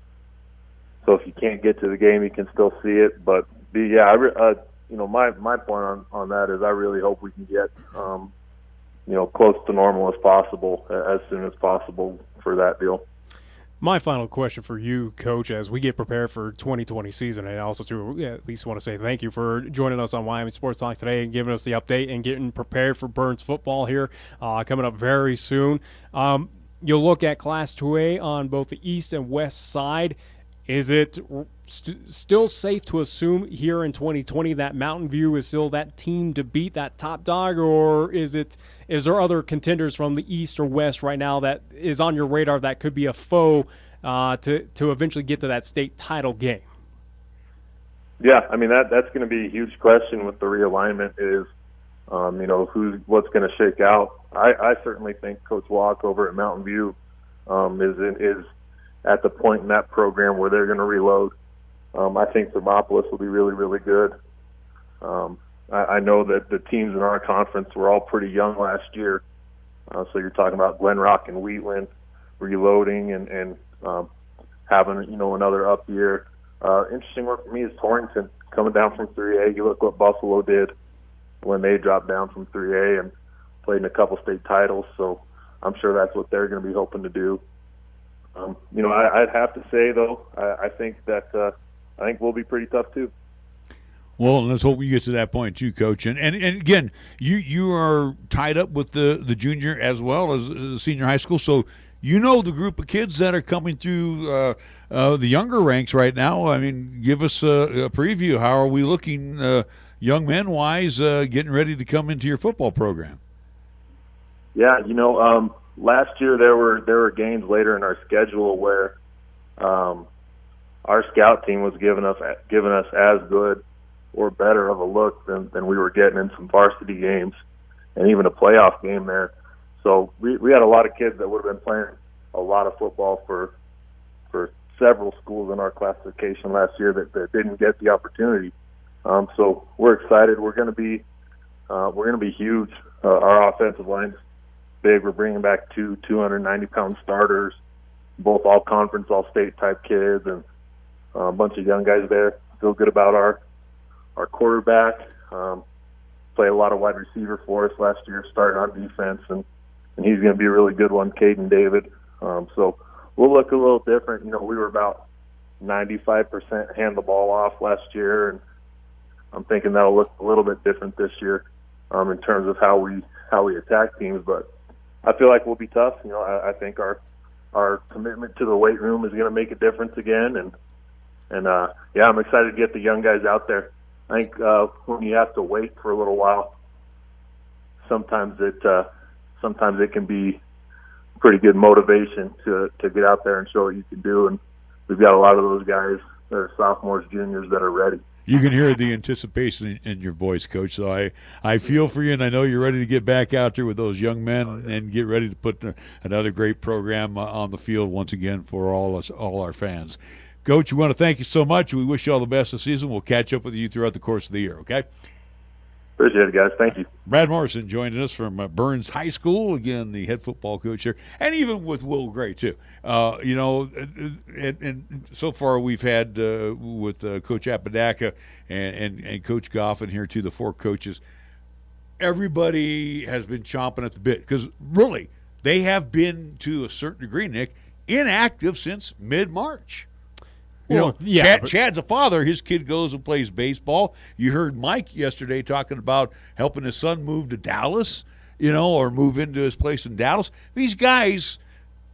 if you can't get to the game, you can still see it. But my point on that is I really hope we can get close to normal as possible as soon as possible for that deal. My final question for you, Coach, as we get prepared for 2020 season, and also at least want to say thank you for joining us on Wyoming Sports Talk today and giving us the update and getting prepared for Burns football here coming up very soon. You'll look at Class 2A on both the east and west side. Is it still safe to assume here in 2020 that Mountain View is still that team to beat, that top dog, or is there other contenders from the east or west right now that is on your radar that could be a foe to eventually get to that state title game? Yeah, that's going to be a huge question with the realignment is, what's going to shake out. I certainly think Coach Walk over at Mountain View is at the point in that program where they're going to reload. I think Thermopolis will be really, really good. I know that the teams in our conference were all pretty young last year. So you're talking about Glen Rock and Wheatland reloading and having, another up year. Interesting one for me is Torrington coming down from 3A. You look what Buffalo did when they dropped down from 3A and played in a couple state titles. So I'm sure that's what they're going to be hoping to do. I'd have to say, though, I think we'll be pretty tough, too. Well, let's hope we get to that point, too, Coach. And again, you are tied up with the junior as well as the senior high school, so the group of kids that are coming through the younger ranks right now. Give us a preview. How are we looking, young men-wise, getting ready to come into your football program? Yeah, last year there were games later in our schedule where our scout team was giving us as good or better of a look than we were getting in some varsity games and even a playoff game there. So we had a lot of kids that would have been playing a lot of football for several schools in our classification last year that didn't get the opportunity. So we're excited. We're going to be huge. Our offensive line's big. We're bringing back 290-pound starters, both all conference, all state type kids, and a bunch of young guys there. Feel good about our quarterback. Played a lot of wide receiver for us last year, starting on defense, and he's going to be a really good one, Caden David. So we'll look a little different. We were about 95% hand the ball off last year, and I'm thinking that'll look a little bit different this year in terms of how we attack teams. But I feel like we'll be tough. I think our commitment to the weight room is going to make a difference again, and I'm excited to get the young guys out there. I think when you have to wait for a little while, sometimes it can be pretty good motivation to get out there and show what you can do. And we've got a lot of those guys that are sophomores, juniors that are ready. You can hear the anticipation in your voice, Coach. So I feel for you, and I know you're ready to get back out there with those young men and get ready to put another great program on the field once again for all our fans. Coach, we want to thank you so much. We wish you all the best this season. We'll catch up with you throughout the course of the year, okay? Appreciate it, guys. Thank you. Brad Morrison joining us from Burns High School, again, the head football coach here, and even with Will Gray, too. And so far we've had with Coach Apodaca and Coach Goffin here, too, the four coaches. Everybody has been chomping at the bit because, really, they have been, to a certain degree, Nick, inactive since mid-March. Chad's a father. His kid goes and plays baseball. You heard Mike yesterday talking about helping his son move to Dallas, or move into his place in Dallas. These guys,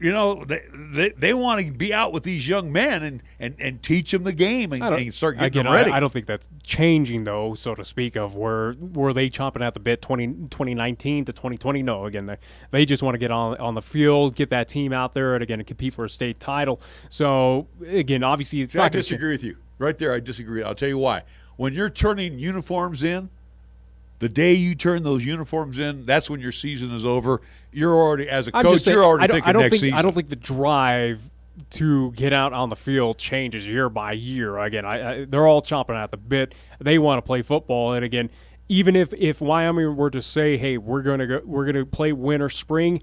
they want to be out with these young men and teach them the game and start getting them ready. I don't think that's changing, though, so to speak, of were they chomping at the bit 2019 to 2020? No, again, they just want to get on the field, get that team out there, and again, compete for a state title. So, again, obviously it's not. I disagree with you. Right there, I disagree. I'll tell you why. When you're turning uniforms in, the day you turn those uniforms in, that's when your season is over. You're already, as a coach, you're already thinking next season. I don't think the drive to get out on the field changes year by year. Again, they're all chomping at the bit. They want to play football, and again, even if Wyoming were to say, "Hey, we're gonna play winter, spring,"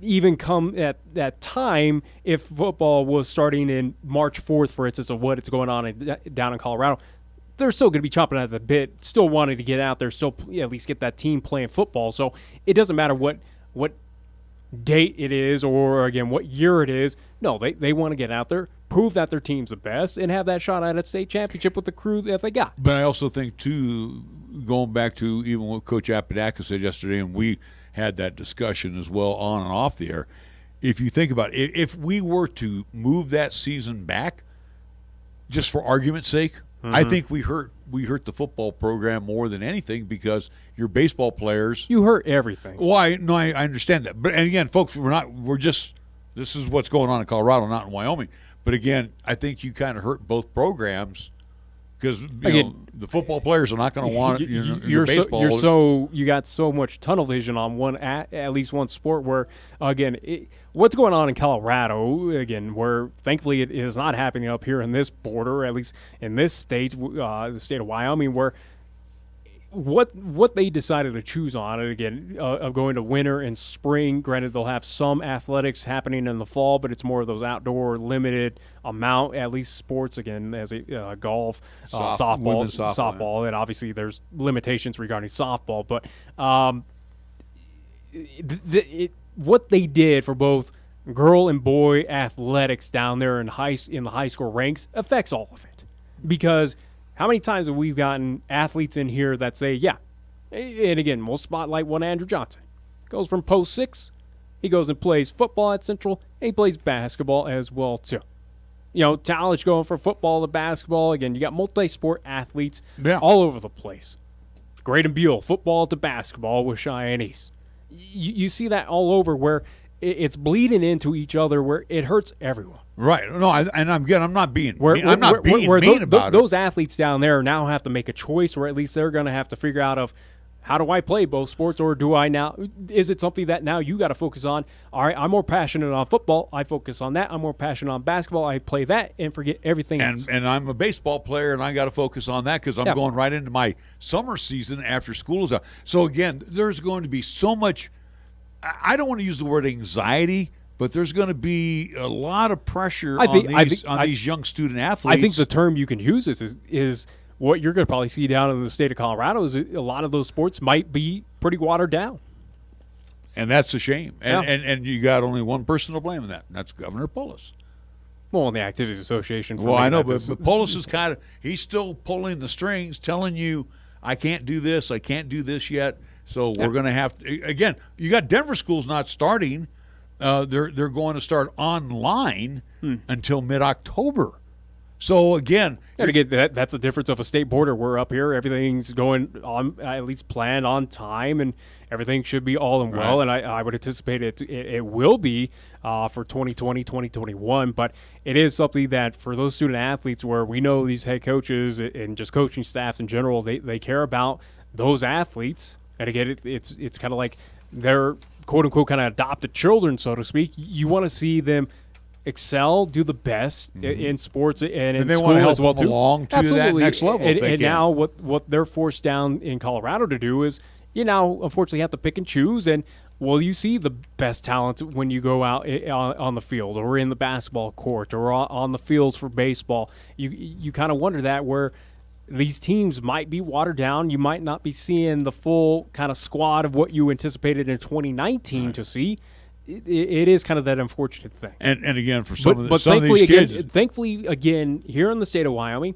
even come at that time, if football was starting in March 4th, for instance, of what it's going on down in Colorado, they're still going to be chomping at the bit, still wanting to get out there, still at least get that team playing football. So it doesn't matter what date it is or, again, what year it is. No, they want to get out there, prove that their team's the best, and have that shot at a state championship with the crew that they got. But I also think, too, going back to even what Coach Apodaca said yesterday, and we had that discussion as well on and off the air, if you think about it, if we were to move that season back, just for argument's sake, I think we hurt the football program more than anything because your baseball players. You hurt everything. Why? No, I understand that. But and again, folks, this is what's going on in Colorado, not in Wyoming. But again, I think you kind of hurt both programs because the football players are not going to want your baseball. You got so much tunnel vision on at least one sport where, again, what's going on in Colorado, again, where thankfully it is not happening up here in this border, at least in this state, the state of Wyoming, where what they decided to choose on it, again, of going to winter and spring. Granted, they'll have some athletics happening in the fall, but it's more of those outdoor limited amount, at least sports, again, as golf, softball, and obviously there's limitations regarding softball. But what they did for both girl and boy athletics down there in the high school ranks affects all of it. Because how many times have we gotten athletes in here that say, yeah, and again, we'll spotlight one Andrew Johnson. Goes from post 6, he goes and plays football at Central, and he plays basketball as well, too. Talent going from football to basketball. Again, you got multi-sport athletes all over the place. Great and Buell, football to basketball with Cheyenne East. You see that all over where it's bleeding into each other where it hurts everyone. Right. No, I'm not being mean about it. Those athletes down there now have to make a choice, or at least they're going to have to figure out of how do I play both sports, or do I now – is it something that now you got to focus on? All right, I'm more passionate on football. I focus on that. I'm more passionate on basketball. I play that and forget everything else. And I'm a baseball player, and I got to focus on that because I'm going right into my summer season after school is out. So, again, there's going to be so much – I don't want to use the word anxiety – but there's going to be a lot of pressure on these young student athletes. I think the term you can use is what you're going to probably see down in the state of Colorado is a lot of those sports might be pretty watered down. And that's a shame. And you got only one person to blame in that, and that's Governor Polis. Well, in the Activities Association. Well, I know, but Polis is he's still pulling the strings, telling you, I can't do this, I can't do this yet. So we're going to have to – again, you got Denver schools not starting – they're going to start online until mid-October. So again, and again, that's the difference of a state border. We're up here, everything's going on, at least planned on time, and everything should be all in well. And I would anticipate it will be for 2020, 2021. But it is something that for those student athletes, where we know these head coaches and just coaching staffs in general, they care about those athletes. And again, it's kind of like their quote unquote kind of adopted children, so to speak. You want to see them excel, do the best in sports and in they school want to help as well them too. along to Absolutely. that next level. And now what they're forced down in Colorado to do is, you now unfortunately have to pick and choose. And you see the best talent when you go out on the field or in the basketball court or on the fields for baseball. You kind of wonder that, where these teams might be watered down. You might not be seeing the full kind of squad of what you anticipated in 2019 to see. It is kind of that unfortunate thing. And again, for some of thankfully, these kids, thankfully, again, here in the state of Wyoming,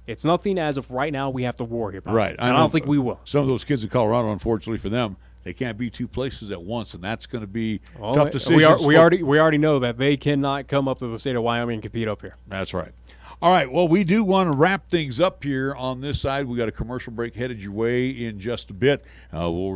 it's nothing as of right now we have to worry about. Right. And I don't think we will. Some of those kids in Colorado, unfortunately for them, they can't be two places at once, and that's going to be tough decisions. We already know that they cannot come up to the state of Wyoming and compete up here. That's right. All right, well, we do want to wrap things up here on this side. We got a commercial break headed your way in just a bit. We'll